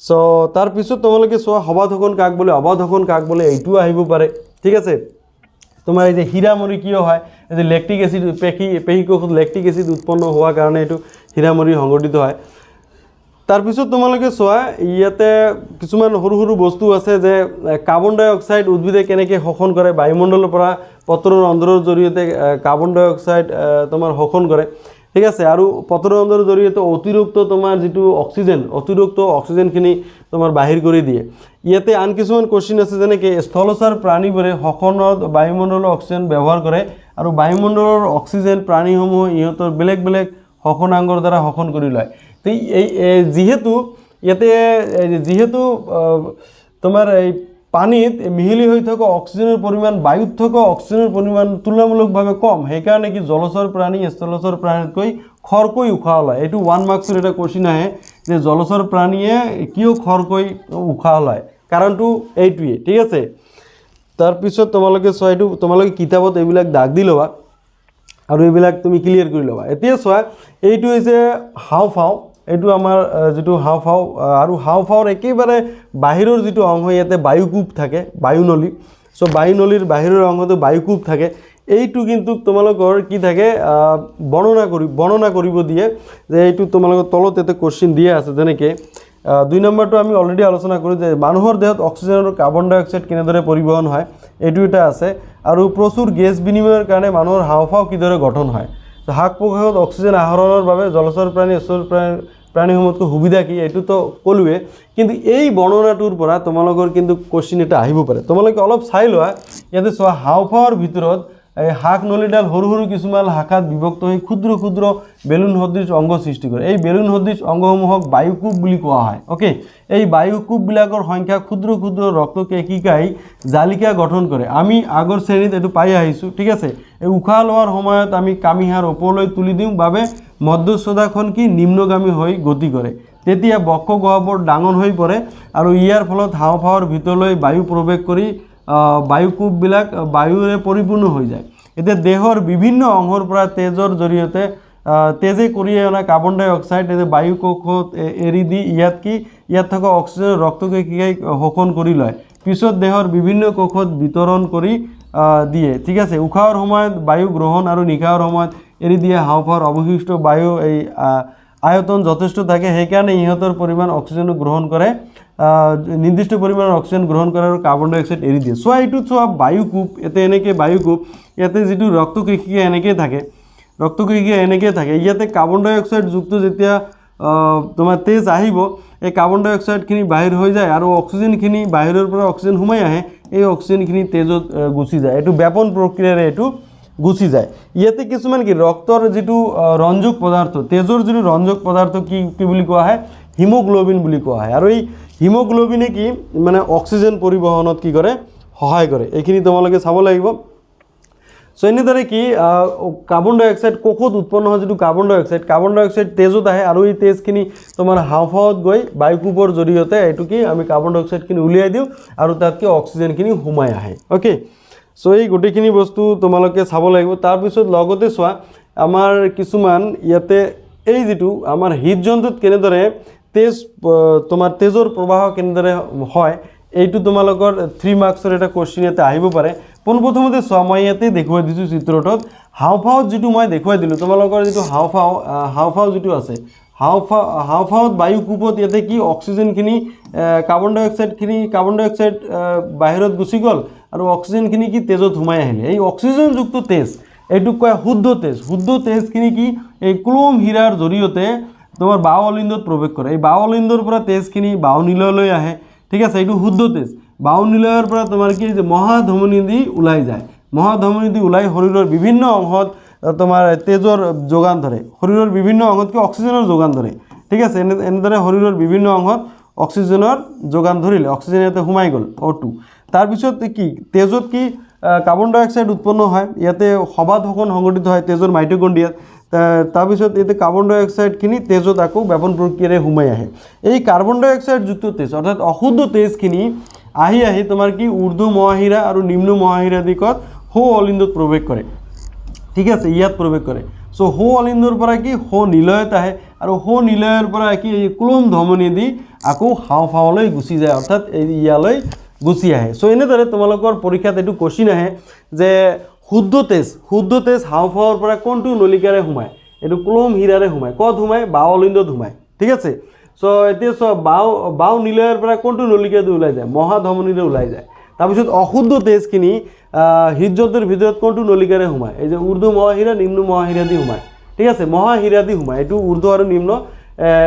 সো তাৰ পিছত তোমালোকে সোৱা সবাত শোষণ কাক বলে অবাধ শোষণ কাক বলে এইটো আহিব পাৰে ঠিক আছে তোমাৰ এই যে হীৰামৰি কিয় হয় এই যে ল্যাকটিক এসিড পেশী কোষত ল্যাকটিক এসিড উৎপন্ন হোৱাৰ কাৰণে এটো হীৰামৰি সংঘটিত হয় তাৰ পিছত তোমালোকে সোৱা ইয়াতে কিছুমান সৰু সৰু বস্তু আছে যে কাৰ্বন ডাই অক্সাইড উদ্ভিদে কেনেকৈ শোষণ কৰে বায়ুমণ্ডলৰ পৰা পত্ৰৰ অন্তৰৰ জৰিয়তে কাৰ্বন ডাই অক্সাইড তোমাৰ শোষণ কৰে ঠিক আছে আৰু পত্ৰৰ অন্তৰৰ জৰিয়তে অতিৰিক্ত তোমাৰ যেটো অতিৰিক্ত অক্সিজেনখিনি তোমাৰ বাহিৰ কৰি দিয়ে ইয়াতে আন কিছুমান কোশ্চিন আছে যেনে কি স্থলচৰ প্ৰাণীবোৰে শোষণত বায়ুমণ্ডলৰ অক্সিজেন ব্যৱহাৰ কৰে আৰু বায়ুমণ্ডলৰ অক্সিজেন প্ৰাণীসমূহ ইহঁতৰ বেলেগ বেলেগ শোষণাংগৰ দ্বাৰা শোষণ কৰি লয় তো এই যেহেতু তোমাৰ এই পানীত মিহলি হৈ থকা অক্সিজেনৰ পৰিমাণ বায়ুত থকা অক্সিজেনৰ পৰিমাণ তুলনামূলকভাৱে কম সেই কাৰণে কি জলচৰ প্ৰাণী স্থলচৰ প্ৰাণীতকৈ খৰকৈ উশাহ লয় এইটো 1 মাৰ্কছৰ এটা কোশ্চিন আহে যে জলচৰ প্ৰাণীয়ে কিয় খৰকৈ উশাহ লয় কাৰণটো এইটোৱে ঠিক আছে তাৰ পিছত তোমালোকে ছয়টো তোমালোকে কিতাপত এইবিলাক দাগ দি লবা আৰু এইবিলাক তুমি ক্লিয়াৰ কৰি লবা এতিয়া সোৱা এইটো হৈছে হাওফাও এইটো আমাৰ যেটো হাওফাও আৰু হাওফাওৰ একেবাৰে বাহিৰৰ যেটো অংশ ইয়াতে বায়ুকূপ থাকে বায়ুনলী সো বায়ুনলীৰ বাহিৰৰ অংশতে বায়ুকূপ থাকে এইটো কিন্তু তোমালোকৰ কি থাকে বৰ্ণনা কৰিব দিয়ে যে এইটো তোমালোকৰ তলত এতে কোশ্চিন দিয়া আছে যেনেকে 2 নম্বৰটো আমি অলৰেডি আলোচনা কৰি যে মানুহৰ দেহত অক্সিজেন আৰু কাৰ্বন ডাই অক্সাইড কিনেদৰে পৰিবহন হয় এইটো এটা আছে আৰু প্ৰচুৰ গেছ বিনিময়ৰ কাৰণে মানুহৰ হাওফাও কিদৰে গঠন হয় হাক প্ৰকাশত অক্সিজেন আহৰণৰ বাবে জলচৰ প্ৰাণী স্থল প্ৰাণীসমূহতকৈ সুবিধা কি এইটো তো কলুৱে কিন্তু এই বৰ্ণনাটোৰ পৰা তোমালোকৰ কিন্তু কোশ্চিন এটা আহিব পাৰে তোমালোকে অলপ চাই লোৱা ইয়াতে সোৱা হাওফাওৰ ভিতৰত এই হাক নলীডাল সৰু সৰু কিছুমান শাখাত বিভক্ত হৈ ক্ষুদ্ৰ ক্ষুদ্ৰ বেলুন সদৃশ অংগ সৃষ্টি কৰে এই বেলুন সদৃশ অংগসমূহক বায়ুকূপ বুলি কোৱা হয় ওকে এই বায়ুকূপ বিলাকৰ সংখ্যা ক্ষুদ্ৰ ক্ষুদ্ৰ ৰক্তকেশিকাই জালিকা গঠন কৰে আমি আগৰ শ্ৰেণীত এটো পাই আহিছো ঠিক আছে এই উশাহ লোৱাৰ সময়ত আমি কামিহাৰ ওপৰলৈ তুলি দিওঁ বাবে মধ্যস্থতাখন কি নিম্নগামী হৈ গতি কৰে তেতিয়া বক্ষ গহ্বৰ ডাঙৰ হৈ পৰে আৰু ইয়াৰ ফলত হাওঁফাওৰ ভিতৰলৈ বায়ু প্ৰৱেশ কৰি বায়ুকোপবিলাক বায়ুৰে পৰিপূৰ্ণ হৈ যায় এতিয়া দেহৰ বিভিন্ন অংগৰ পৰা তেজৰ জৰিয়তে তেজে কঢ়িয়াই অনা কাৰ্বন ডাই অক্সাইড বায়ু কোষত এৰি দি ইয়াত থকা অক্সিজেন ৰক্তকোষিকাই শোষণ কৰি লয় পিছত দেহৰ বিভিন্ন কোষত বিতৰণ কৰি দিয়ে ঠিক আছে উশাহৰ সময়ত বায়ু গ্ৰহণ আৰু নিশাহৰ সময়ত এৰি দিয়ে হাওঁফাওৰ অৱশিষ্ট বায়ু এই আয়তন যথেষ্ট থাকে সেইকাৰণে ইহঁতৰ পৰিমাণ অক্সিজেন গ্ৰহণ কৰে নিৰ্দিষ্ট পৰিমাণৰ অক্সিজেন গ্ৰহণ কৰে আৰু কাৰ্বন ডাই অক্সাইড এৰি দিয়ে চ' এইটো চোৱা বায়ুকোপ ইয়াতে এনেকৈ বায়ুকোপ ইয়াতে যিটো ৰক্তকোষিকা এনেকৈ থাকে ৰক্তকোষিকা এনেকৈ থাকে ইয়াতে কাৰ্বন ডাই অক্সাইড যুক্ত যেতিয়া তোমাৰ তেজ আহিব এই কাৰ্বন ডাই অক্সাইডখিনি বাহিৰ হৈ যায় আৰু অক্সিজেনখিনি বাহিৰৰ পৰা অক্সিজেন সোমাই আহে এই অক্সিজেনখিনি তেজত গুচি যায় এইটো ব্যাপন প্ৰক্ৰিয়াৰে এইটো গুচি যায় ইয়াতে কিছুমান কি ৰক্তৰ যিটো ৰঞ্জক পদাৰ্থ তেজৰ যিটো ৰঞ্জক পদাৰ্থ কি বুলি কোৱা হয় হিমোগ্লোবিন বুলি কোৱা হয় আৰু এই হিমোগ্লোবিনে কি মানে অক্সিজেন পৰিবহনত কি কৰে সহায় কৰে এইখিনি তোমালোকে চাব লাগিব সো এনেদৰে কি কাৰ্বন ডাই অক্সাইড কোষত উৎপন্ন হয় যিটো কাৰ্বন ডাই অক্সাইড তেজত আহে আৰু এই তেজখিনি তোমাৰ হাওঁফাওত গৈ বায়ুকোপৰ জৰিয়তে এইটো কি আমি কাৰ্বন ডাই অক্সাইডখিনি উলিয়াই দিওঁ আৰু তাত কি অক্সিজেনখিনি সোমাই আহে ওকে সো এই গোটেইখিনি বস্তু তোমালোকে চাব লাগিব তাৰপিছত লগতে চোৱা আমাৰ কিছুমান ইয়াতে এই যিটো আমাৰ হৃদযন্ত্ৰত কেনেদৰে তেজ তোমাৰ তেজৰ প্ৰবাহ কেনেদৰে হয় এইটো তোমালোকৰ 3 মাৰ্কছৰ এটা কোৱেশ্চন ইয়াতে আহিব পাৰে পোনপ্ৰথমতে চোৱা মই ইয়াতে দেখুৱাই দিছোঁ চিত্ৰটোত হাওঁফাওত যিটো মই দেখুৱাই দিলোঁ তোমালোকৰ যিটো হাওঁফাও যিটো আছে হাওঁফাওত বায়ুকোপত ইয়াতে কি অক্সিজেনখিনি কাৰ্বন ডাই অক্সাইড বাহিৰত গুচি গ'ল আৰু অক্সিজেনখিনি কি তেজত সোমাই আহিলে এই অক্সিজেনযুক্ত তেজ এইটোক কয় শুদ্ধ তেজখিনি কি এই ক্লোম হীৰাৰ জৰিয়তে তোমাৰ বাহু অলিন্দত প্ৰৱেশ কৰে এই বাহু অলিন্দৰ পৰা তেজখিনি বাহুনীললৈ আহে ঠিক আছে এইটো শুদ্ধ তেজ বাহুনীলয়ৰ পৰা তোমাৰ কি যে মহাধমনী দি ওলাই যায় মহাধমনী দি ওলাই শৰীৰৰ বিভিন্ন অংশত তোমাৰ তেজৰ যোগান ধৰে শৰীৰৰ বিভিন্ন অংশত কি অক্সিজেনৰ যোগান ধৰে ঠিক আছে এনেদৰে শৰীৰৰ বিভিন্ন অংশত অক্সিজেনৰ যোগান ধৰিলে অক্সিজেন ইয়াতে সোমাই গ'ল O2 তাৰপিছত কি তেজত কি কাৰ্বন ডাই অক্সাইড উৎপন্ন হয় ইয়াতে সবাত শোষণ সংঘটিত হয় তেজৰ মাইটোকন্ড্ৰিয়াত তাৰপিছত ইয়াতে কাৰ্বন ডাই অক্সাইডখিনি তেজত আকৌ ব্যাপন প্ৰক্ৰিয়াৰে সোমাই আহে এই কাৰ্বন ডাই অক্সাইড যুক্ত তেজ অৰ্থাৎ অশুদ্ধ তেজখিনি আহি তোমাৰ কি ঊৰ্ধ্ব মহাশিৰা আৰু নিম্ন মহাশিৰা দিশত সৌ অলিন্দত প্ৰৱেশ কৰে ঠিক আছে ইয়াত প্ৰৱেশ কৰে সো সৌ অলিন্দৰ পৰা কি সৌ নিলয়ত আহে আৰু সৌ নিলয়ৰ পৰা কি ক্লোম ধমনী দি আকৌ হাওঁফাওলৈ গুচি যায় অৰ্থাৎ ইয়ালৈ গুচি আহে সো এনেদৰে তোমালোকৰ পৰীক্ষাত এইটো কোৱেশ্চন আহে যে শুদ্ধ তেজ হাওঁফাওৰ পৰা কোনটো নলিকাৰে সোমায় এইটো ক্লোম হীৰাৰে সোমায় ক'ত সোমায় বাহু অলিন্দত সোমায় ঠিক আছে সো এতিয়া চোৱা বাহু নিলয়ৰ পৰা কোনটো নলিকাৰে ওলাই যায় মহাধমনীৰে ওলাই যায় তাৰপিছত অশুদ্ধ তেজখিনি হৃদযন্ত্ৰৰ ভিতৰত কোনটো নলিকাৰে সোমায় এই যে ঊৰ্ধ্ব মহাশিৰা নিম্ন মহাশিৰা দি সোমায় ঠিক আছে মহাশিৰা দি সোমায় এইটো ঊৰ্ধ্ব আৰু নিম্ন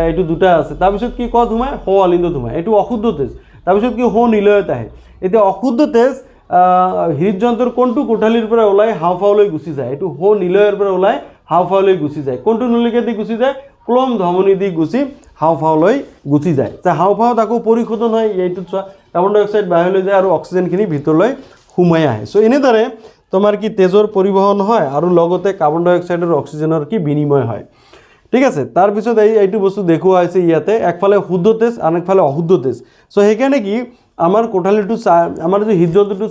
এইটো দুটা আছে তাৰপিছত কি ক'ত সোমায় সৌ অলিন্দত সোমায় এইটো অশুদ্ধ তেজ তাৰপিছত কি সৌ নিলয়ত আহে এতিয়া অশুদ্ধ তেজ হৃদযন্ত্ৰৰ কোনটো কোঠালিৰ পৰা ওলাই হাওঁফাওলৈ গুচি যায় এইটো সৌ নিলয়ৰ পৰা ওলাই হাওঁফাওলৈ গুচি যায় কোনটো নলিকা দি গুচি যায় ক্লোম ধমনী দি গুচি হাওঁফাওলৈ গুচি যায় হাওঁফাওত আকৌ পৰিশোধন হয় এইটোত চোৱা কাৰ্বন ডাই অক্সাইড বাহিৰলৈ যায় আৰু অক্সিজেনখিনি ভিতৰলৈ সোমাই আহে সো এনেদৰে তোমাৰ কি তেজৰ পৰিবহন হয় আৰু লগতে কাৰ্বন ডাই অক্সাইড আৰু অক্সিজেনৰ কি বিনিময় হয় ঠিক আছে তাৰপিছত এইটো বস্তু দেখুওৱা হৈছে ইয়াতে একফালে শুদ্ধ তেজ আন একফালে অশুদ্ধ তেজ সো সেইকাৰণে কি আমাৰ কোঠালিটো আমাৰ যে হৃদযন্ত্ৰটো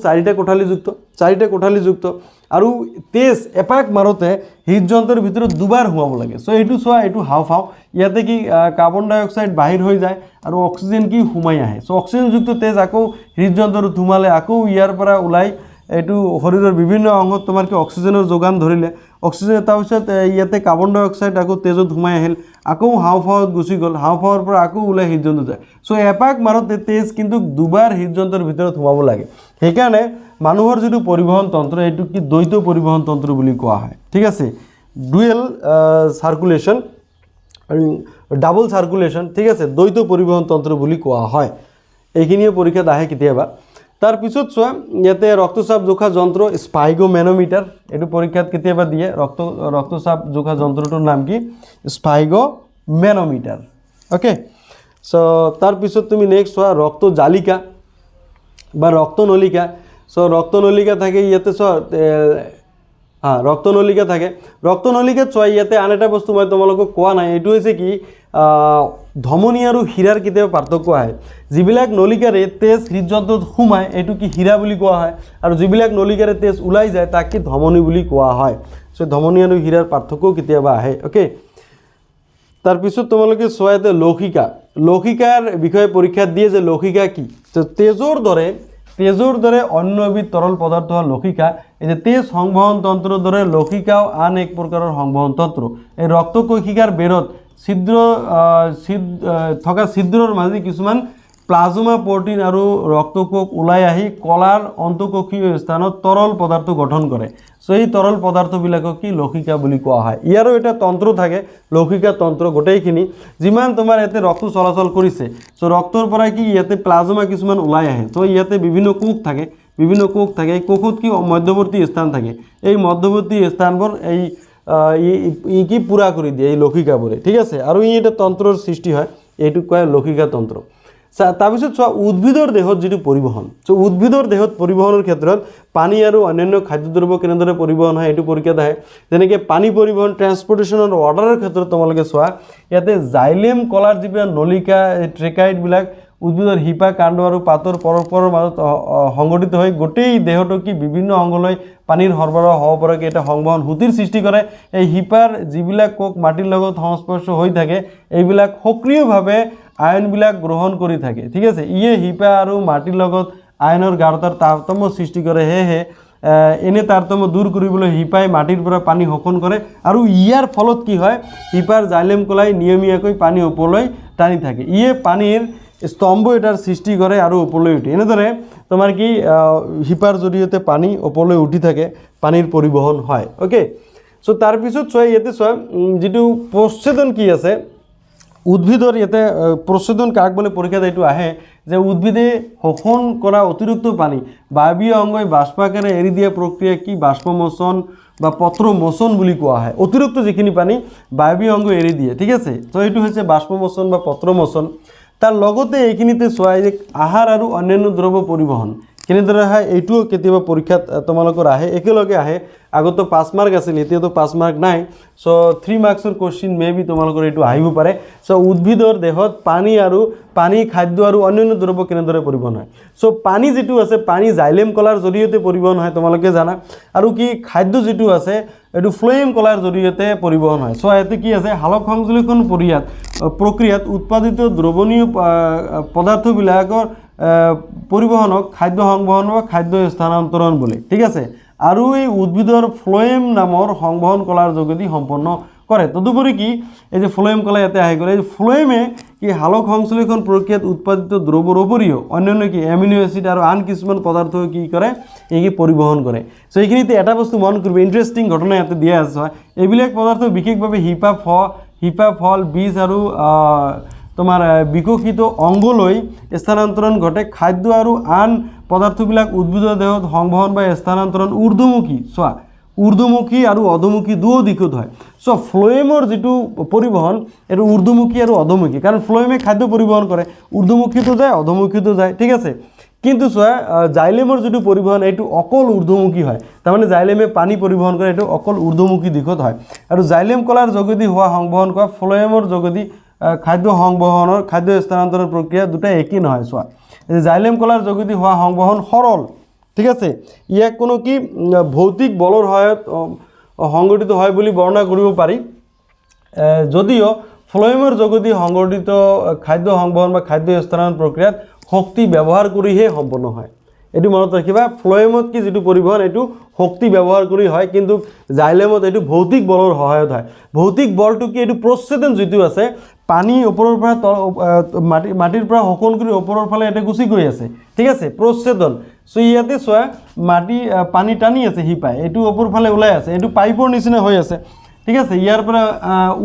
চাৰিটা কোঠালিযুক্ত আৰু তেজ এপাক মাৰোতে হৃদযন্ত্ৰৰ ভিতৰত দুবাৰ সোমাব লাগে সো এইটো চোৱা এইটো হাওঁফাও ইয়াতে কি কাৰ্বন ডাই অক্সাইড বাহিৰ হৈ যায় আৰু অক্সিজেন কি সোমাই আহে সো অক্সিজেনযুক্ত তেজ আকৌ হৃদযন্ত্ৰত সোমালে আকৌ ইয়াৰ পৰা ওলাই এইটো শৰীৰৰ বিভিন্ন অংশত তোমাৰ কি অক্সিজেনৰ যোগান ধৰিলে অক্সিজেন তাৰপিছত ইয়াতে কাৰ্বন ডাই অক্সাইড আকৌ তেজত সোমাই আহিল আকৌ হাওঁফাওত গুচি গ'ল হাওঁফাওৰ পৰা আকৌ ওলাই হৃদযন্ত্ৰত যায় সো এপাক মাৰোতে তেজ কিন্তু দুবাৰ হৃদযন্ত্ৰৰ ভিতৰত সোমাব লাগে সেইকাৰণে মানুহৰ যিটো পৰিবহন তন্ত্ৰ এইটো কি দ্বৈত পৰিবহন তন্ত্ৰ বুলি কোৱা হয় ঠিক আছে ডুৱেল সাৰ্কুলেশ্যন ডাবল সাৰ্কুলেশ্যন ঠিক আছে দ্বৈত পৰিবহন তন্ত্ৰ বুলি কোৱা হয় এইখিনিয়ে পৰীক্ষাত আহে কেতিয়াবা তাৰপিছত চোৱা ইয়াতে ৰক্তচাপ জোখা যন্ত্ৰ স্পাইগোমেনোমিটাৰ এইটো পৰীক্ষাত কেতিয়াবা দিয়ে ৰক্তচাপ জোখা যন্ত্ৰটোৰ নাম কি স্পাইগোমেনোমিটাৰ ওকে সো তাৰপিছত তুমি নেক্সট চোৱা ৰক্তজালিকা বা ৰক্তনলিকা সো ৰক্তনলিকা থাকে ইয়াতে চোৱা ৰক্তনলিকা থাকে। ৰক্তনলিকাত চোৱা ইয়াতে আন এটা বস্তু মই তোমালোকক কোৱা নাই, এইটো হৈছে কি ধমনী আৰু হীৰাৰ কেতিয়াবা পাৰ্থক্য আহে। যিবিলাক নলিকাৰে তেজ হৃদযন্ত্ৰত সোমায় এইটো কি হীৰা বুলি কোৱা হয়, আৰু যিবিলাক নলিকাৰে তেজ ওলাই যায় তাক কি ধমনী বুলি কোৱা হয়। চ' ধমনী আৰু হীৰাৰ পাৰ্থক্য কেতিয়াবা আহে। অ'কে, তাৰপিছত তোমালোকে চোৱা ইয়াতে লৌহিকাৰ বিষয়ে পৰীক্ষাত দিয়ে যে লৌহিকা কি। তো তেজৰ দৰে অন্য এবিধ তৰল পদাৰ্থ হ'ল লৌহিকা। এই যে তেজ সংবহন তন্ত্ৰৰ দৰে লৌহিকাও আন এক প্ৰকাৰৰ সংবহন তন্ত্ৰ। এই ৰক্তকোশিকাৰ বেৰত থকা ছিদ্ৰৰ মাজে কিছুমান প্লাজমা প্ৰটিন আৰু ৰক্তকোষ ওলাই আহি কলাৰ অন্তঃকোষীয় স্থানত তৰল পদাৰ্থ গঠন কৰে। চ' এই তৰল পদাৰ্থবিলাকক কি লৌহিকা বুলি কোৱা হয়। ইয়াৰো এটা তন্ত্ৰ থাকে, লৌহিকা তন্ত্ৰ। গোটেইখিনি যিমান তোমাৰ ইয়াতে ৰক্ত চলাচল কৰিছে, চ' ৰক্তৰ পৰা কি ইয়াতে প্লাজমা কিছুমান ওলাই আহে। ত' ইয়াতে বিভিন্ন কোষ থাকে, এই কোষত কি মধ্যৱৰ্তী স্থান থাকে। এই মধ্যৱৰ্তী স্থানবোৰ ই কি পূৰা কৰি দিয়ে এই লৌহিকাবোৰে, ঠিক আছে। আৰু ই এটা তন্ত্ৰৰ সৃষ্টি হয়, এইটোক কয় লৌহিকা তন্ত্ৰ। তাৰপিছত চোৱা উদ্ভিদৰ দেহত যিটো পৰিবহণ। চ' উদ্ভিদৰ দেহত পৰিবহণৰ ক্ষেত্ৰত পানী আৰু অন্যান্য খাদ্যদ্ৰব্য কেনেদৰে পৰিবহণ হয় এইটো পৰীক্ষাত আহে। যেনেকৈ পানী পৰিবহণ ট্ৰেন্সপৰ্টেশ্যন আৰু অৰ্ডাৰৰ ক্ষেত্ৰত তোমালোকে চোৱা ইয়াতে জাইলেম কলাৰ যিবিলাক নলিকা ট্ৰেকাইডবিলাক উদ্ভিদৰ শিপা কাণ্ড আৰু পাতৰ পৰস্পৰৰ মাজত সংগঠিত হৈ গোটেই দেহটো কি বিভিন্ন অংগলৈ পানীৰ সৰবৰাহ হ'ব পৰাকৈ এটা সংবহন সুতিৰ সৃষ্টি কৰে। এই শিপাৰ যিবিলাক কোষ মাটিৰ লগত সংস্পৰ্শ হৈ থাকে এইবিলাক সক্ৰিয়ভাৱে আয়নবিলাক গ্ৰহণ কৰি থাকে, ঠিক আছে। ইয়ে শিপা আৰু মাটিৰ লগত আয়নৰ গাঢ়তাৰ তাৰতম্য সৃষ্টি কৰে। সেয়েহে এনে তাৰতম্য দূৰ কৰিবলৈ শিপাই মাটিৰ পৰা পানী শোষণ কৰে, আৰু ইয়াৰ ফলত কি হয় শিপাৰ জাইলেম কলাই নিয়মীয়াকৈ পানী ওপৰলৈ টানি থাকে। ইয়ে পানীৰ স্তম্ভ এটাৰ সৃষ্টি কৰে আৰু ওপৰলৈ উঠে। এনেদৰে তোমাৰ কি শিপাৰ জৰিয়তে পানী ওপৰলৈ উঠি থাকে, পানীৰ পৰিবহণ হয়। অ'কে, চ' তাৰপিছত চোৱা ইয়াতে চোৱা যিটো প্ৰচ্ছেদন কি আছে উদ্ভিদৰ, ইয়াতে প্ৰচ্ছেদন কাক বোলে পৰীক্ষাত এইটো আহে যে উদ্ভিদে শোষণ কৰা অতিৰিক্ত পানী বায়বীয় অংগই বাষ্পাকাৰে এৰি দিয়া প্ৰক্ৰিয়া কি বাষ্পমোচন বা পত্ৰমোচন বুলি কোৱা হয়। অতিৰিক্ত যিখিনি পানী বায়বীয় অংগ এৰি দিয়ে, ঠিক আছে। তো এইটো হৈছে বাষ্পমোচন বা পত্ৰমোচন। তাৰ লগতে এইখিনিতে চোৱা যে আহাৰ আৰু অন্যান্য দ্ৰব্য পৰিবহণ কেনেদৰে হয় এইটোও কেতিয়াবা পৰীক্ষাত তোমালোকৰ আহে, একেলগে আহে। আগতো 5 মাৰ্ক আছিল, এতিয়াতো 5 মাৰ্ক নাই। চ' 3 মাৰ্কছৰ কুৱেশ্যন মে বি তোমালোকৰ এইটো আহিব পাৰে। চ' উদ্ভিদৰ দেহত পানী খাদ্য আৰু অন্যান্য দ্ৰব্য কেনেদৰে পৰিবহণ হয়। চ' পানী যিটো আছে পানী জাইলেম কলাৰ জৰিয়তে পৰিবহণ হয়, তোমালোকে জানা। আৰু কি খাদ্য যিটো আছে এইটো ফ্লোয়েম কলাৰ জৰিয়তে পৰিবহণ হয়। চ' ইয়াতে কি আছে সালোক সংশ্লেষণ প্ৰক্ৰিয়াত উৎপাদিত দ্ৰৱণীয় পদাৰ্থবিলাকৰ পৰিবহণক খাদ্য সংবহন বা খাদ্য স্থানান্তৰণ বোলে, ঠিক আছে। আৰু এই উদ্ভিদৰ ফ্লোয়েম নামৰ সংবহন কলাৰ যোগেদি সম্পন্ন কৰে। তদুপৰি কি এই যে ফ্লোয়েম কলা ইয়াতে আহি গ'লে, এই ফ্লোয়েমে কি সালোক সংশ্লেষণ প্ৰক্ৰিয়াত উৎপাদিত দ্ৰব্যৰ উপৰিও অন্যান্য কি এমিনো এচিড আৰু আন কিছুমান পদাৰ্থ কি কৰে এই পৰিবহণ কৰে। চ' এইখিনিতে এটা বস্তু মন কৰিব, ইণ্টাৰেষ্টিং ঘটনা ইয়াতে দিয়া আছে। এইবিলাক পদাৰ্থ বিশেষভাৱে শিপা ফল বীজ আৰু তোমাৰ বিকশিত অংগলৈ স্থানান্তৰণ ঘটে। খাদ্য আৰু আন পদাৰ্থবিলাক উদ্ভিদৰ দেহত সংবহন বা স্থানান্তৰণ ঊৰ্ধ্বমুখী আৰু অধমুখী দুয়ো দিশত হয়। চ' ফ্লোয়েমৰ যিটো পৰিবহণ এইটো ঊৰ্ধ্বমুখী আৰু অধমুখী, কাৰণ ফ্লোয়েমে খাদ্য পৰিবহণ কৰে, ঊৰ্ধ্বমুখীতো যায় অধমুখীতো যায়, ঠিক আছে। কিন্তু চোৱা জাইলেমৰ যিটো পৰিবহণ এইটো অকল ঊৰ্ধ্বমুখী হয়। তাৰমানে জাইলেমে পানী পৰিবহণ কৰে, এইটো অকল ঊৰ্ধ্বমুখী দিশত হয়। আৰু জাইলেম কলাৰ যোগেদি হোৱা সংবহন কৰা ফ্লোয়েমৰ যোগেদি খাদ্য স্থানান্তৰণ প্ৰক্ৰিয়া দুটাই একেই নহয়। চোৱা জাইলেম কলাৰ যোগেদি হোৱা সংবহন সৰল, ঠিক আছে। ইয়াক কোনো কি ভৌতিক বলৰ সহায়ত সংগঠিত হয় বুলি বৰ্ণনা কৰিব পাৰি, যদিও ফ্লোয়েমৰ যোগেদি সংগঠিত খাদ্য সংবহন বা খাদ্য স্থানান্তৰণ প্ৰক্ৰিয়াত শক্তি ব্যৱহাৰ কৰিহে সম্পন্ন হয়। এইটো মনত ৰাখিবা, ফ্লোয়েমত কি যিটো পৰিবহণ এইটো শক্তি ব্যৱহাৰ কৰি হয়, কিন্তু জাইলেমত এইটো ভৌতিক বলৰ সহায়ত হয়। ভৌতিক বলটো কি এইটো প্ৰচ্ছেদন যিটো আছে পানী ওপৰৰ পৰা মাটিৰ পৰা শোষণ কৰি ওপৰৰ ফালে এটা গুচি গৈ আছে, ঠিক আছে, প্ৰচ্ছেদন। চ' ইয়াতে চোৱা পানী টানি আছে শিপাই, এইটো ওপৰ ফালে ওলাই আছে, এইটো পাইপৰ নিচিনা হৈ আছে, ঠিক আছে। ইয়াৰ পৰা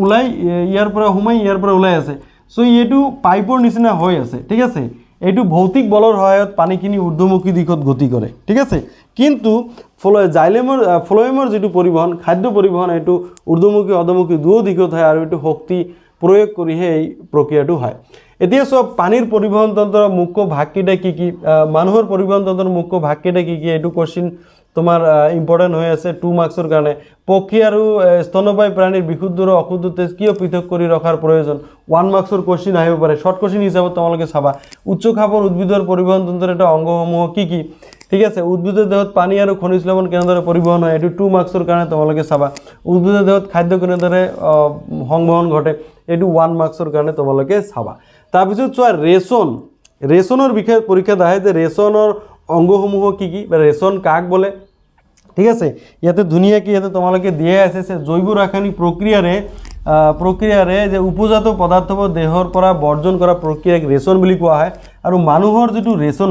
ওলাই ইয়াৰ পৰা সোমাই ইয়াৰ পৰা ওলাই আছে। চ' এইটো পাইপৰ নিচিনা হৈ আছে, ঠিক আছে। এইটো ভৌতিক বলৰ সহায়ত পানীখিনি ঊৰ্ধ্বমুখী দিশত গতি কৰে, ঠিক আছে। কিন্তু ফ্লোয়েমৰ যিটো পৰিবহণ খাদ্য পৰিবহণ এইটো ঊৰ্ধ্বমুখী অধমুখী দুয়ো দিশত হয়, আৰু এইটো শক্তি প্ৰয়োগ কৰিহে এই প্ৰক্ৰিয়াটো হয়। এতিয়া চোৱা পানীৰ পৰিবহণ তন্ত্ৰৰ মুখ্য ভাগকেইটা কি কি, মানুহৰ পৰিবহণ তন্ত্ৰৰ মুখ্য ভাগকেইটা কি কি, এইটো কুৱেশ্যন তোমাৰ ইম্পৰ্টেণ্ট হৈ আছে 2 মাৰ্কছৰ কাৰণে। পক্ষী আৰু স্তন্যপায়ী প্ৰাণীৰ বিশুদ্ধ আৰু অশুদ্ধ তেজ কিয় পৃথক কৰি ৰখাৰ প্ৰয়োজন? 1 মাৰ্কছৰ কোশ্চিন আহিব পাৰে, শৰ্ট কোশ্চিন হিচাপত তোমালোকে চাবা। উচ্চ খাপৰ উদ্ভিদৰ পৰিবহণ তন্ত্ৰৰ এটা অংগসমূহ কি কি? ঠিক আছে, উদ্ভিদৰ দেহত পানী আৰু খনিজ লৱণ কেনেদৰে পৰিবহণ হয়, এইটো 2 মাৰ্কছৰ কাৰণে তোমালোকে চাবা। উদ্ভিদৰ দেহত খাদ্য কেনেদৰে সংবহন ঘটে, এইটো 1 মাৰ্কছৰ কাৰণে তোমালোকে চাবা। তাৰপিছত চোৱা ৰেচনৰ বিষয়ে পৰীক্ষাত আহে যে ৰেচনৰ অংগসমূহ কি কি বা ৰেচন কাক বোলে। ঠিক আছে, ইয়াতে ধুনীয়াকৈ ইয়াতে তোমালোকে দিয়ে আছে যে জৈৱ ৰাসায়নিক প্ৰক্ৰিয়াৰে যে উপজাত পদাৰ্থবোৰ দেহৰ পৰা বৰ্জন কৰা প্ৰক্ৰিয়াক ৰেচন বুলি কোৱা হয়। আৰু মানুহৰ যিটো ৰেচন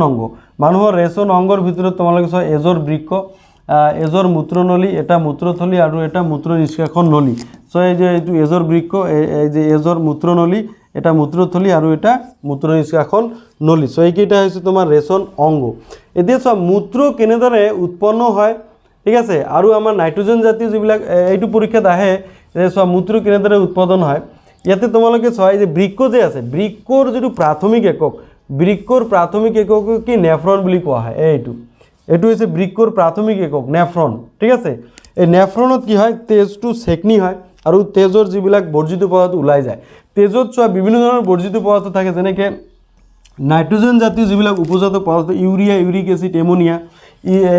অংগৰ ভিতৰত তোমালোকে চোৱা এজৰ বৃক্ক, এজৰ মূত্ৰনলী, এটা মূত্ৰথলী আৰু এটা মূত্ৰ নিষ্কাশন নলী। চ' এই যে এইটো এজৰ বৃক্ক, এই যে এজৰ মূত্ৰনলী, এটা মূত্ৰথলী আৰু এটা মূত্ৰ নিষ্কাশন নলী। চ' এইকেইটা হৈছে তোমাৰ ৰেচন অংগ। এতিয়া চোৱা মূত্ৰ কেনেদৰে উৎপন্ন হয়, ঠিক আছে, আৰু আমাৰ নাইট্ৰজেন জাতীয় যিবিলাক এইটো পৰীক্ষাত আহে যে চোৱা মূত্ৰ কেনেদৰে উৎপাদন হয়। ইয়াতে তোমালোকে চোৱা এই যে বৃক্ক যে আছে, বৃক্কৰ যিটো প্ৰাথমিক একক, বৃক্কৰ প্ৰাথমিক একক কি নেফ্ৰন বুলি কোৱা হয়। এইটো হৈছে বৃক্কৰ প্ৰাথমিক একক নেফ্ৰন। ঠিক আছে, এই নেফ্ৰনত কি হয়, তেজটো চেকনি হয় আৰু তেজৰ যিবিলাক বৰ্জিত পদাৰ্থ ওলাই যায়। তেজত চোৱা বিভিন্ন ধৰণৰ বৰ্জিত পদাৰ্থ থাকে, যেনেকৈ নাইট্ৰজেন জাতীয় যিবিলাক উপজাত পদাৰ্থ, ইউৰিয়া, ইউৰিক এচিড, এমনিয়া,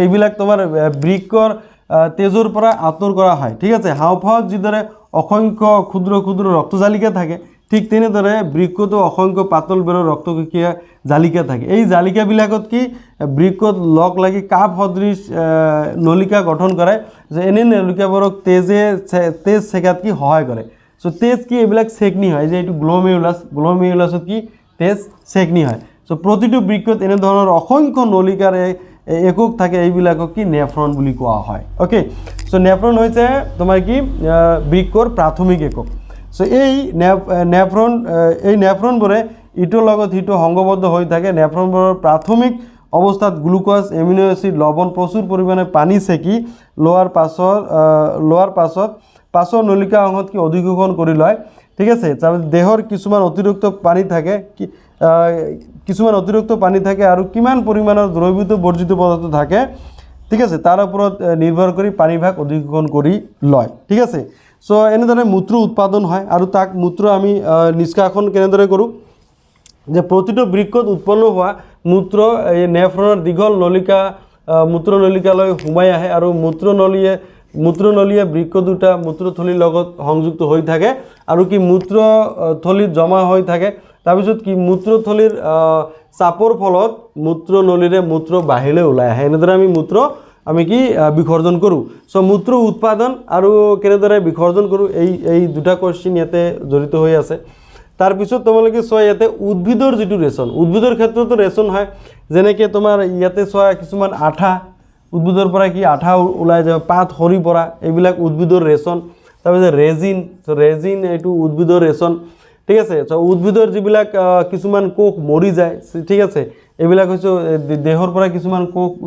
এইবিলাক তোমাৰ বৃক্কৰ তেজৰ পৰা আঁতৰ কৰা হয়। ঠিক আছে, হাওঁফাওঁত যিদৰে অসংখ্য ক্ষুদ্ৰ ক্ষুদ্ৰ ৰক্তজালিকা থাকে, ঠিক তেনেদৰে বৃক্কতো অসংখ্য পাতল বেৰৰ ৰক্তকোষীয় জালিকা থাকে। এই জালিকাবিলাকত কি বৃক্কত লগ লাগি কাপ সদৃশ নলিকা গঠন কৰে, যে এনে নলিকাবোৰক তেজ চেকাত কি সহায় কৰে। চ' তেজ কি এইবিলাক চেকনি হয়, যে এইটো গ্ল'মেৰুলাছত কি তেজ চেকনি হয়। চ' প্ৰতিটো বৃক্কত এনেধৰণৰ অসংখ্য নলিকাৰ একক থাকে, এইবিলাকক কি নেফ্ৰন বুলি কোৱা হয়। অ'কে, চ' নেফ্ৰন হৈছে তোমাৰ কি বৃক্কৰ প্ৰাথমিক একক। চ' এই নেফ্ৰনবোৰে ইটোৰ লগত সিটো সংঘবদ্ধ হৈ থাকে। নেফ্ৰনবোৰৰ প্ৰাথমিক অৱস্থাত গ্লুক'জ, এমিনো এচিড, লৱণ, প্ৰচুৰ পৰিমাণে পানী চেকি লোৱাৰ পাছত পাছৰ নলিকা অংশত কি অধিশোষণ কৰি লয়। ঠিক আছে, তাৰপিছত দেহৰ কিছুমান অতিৰিক্ত পানী থাকে আৰু কিমান পৰিমাণৰ দ্ৰৱীভূত বৰ্জিত পদাৰ্থ থাকে, ঠিক আছে, তাৰ ওপৰত নিৰ্ভৰ কৰি পানীভাগ অধিশোষণ কৰি লয়। ঠিক আছে, চ' এনেদৰে মূত্ৰ উৎপাদন হয় আৰু তাক মূত্ৰ আমি নিষ্কাশন কেনেদৰে কৰোঁ, যে প্ৰতিটো বৃক্কত উৎপন্ন হোৱা মূত্ৰ এই নেফ্ৰনৰ দীঘল মূত্ৰনলিকালৈ সোমাই আহে আৰু মূত্ৰনলীয়ে বৃক্ক দুটা মূত্ৰথলীৰ লগত সংযুক্ত হৈ থাকে আৰু কি মূত্ৰথলীত জমা হৈ থাকে। তাৰপিছত কি মূত্ৰথলীৰ চাপৰ ফলত মূত্ৰনলীৰে মূত্ৰ বাহিৰলৈ ওলাই আহে। এনেদৰে আমি কি বিসৰ্জন কৰোঁ। চ' মূত্ৰ উৎপাদন আৰু কেনেদৰে বিসৰ্জন কৰোঁ, এই দুটা কোৱেশ্চন ইয়াতে জড়িত হৈ আছে। তাৰপিছত তোমালোকে চোৱা ইয়াতে উদ্ভিদৰ যিটো ৰেচন, উদ্ভিদৰ ক্ষেত্ৰতো ৰেচন হয়, যেনেকৈ তোমাৰ ইয়াতে চোৱা কিছুমান আঠা, উদ্ভিদৰ পৰা কি আঠা ওলাই যাব, পাত সৰি পৰা, এইবিলাক উদ্ভিদৰ ৰেচন। তাৰপিছত ৰেজিন এইটো উদ্ভিদৰ ৰেচন। ঠিক আছে, চ' উদ্ভিদৰ যিবিলাক কিছুমান কোষ মৰি যায়, ঠিক আছে, এইবিলাক হৈছে দেহৰ পৰা কিছুমান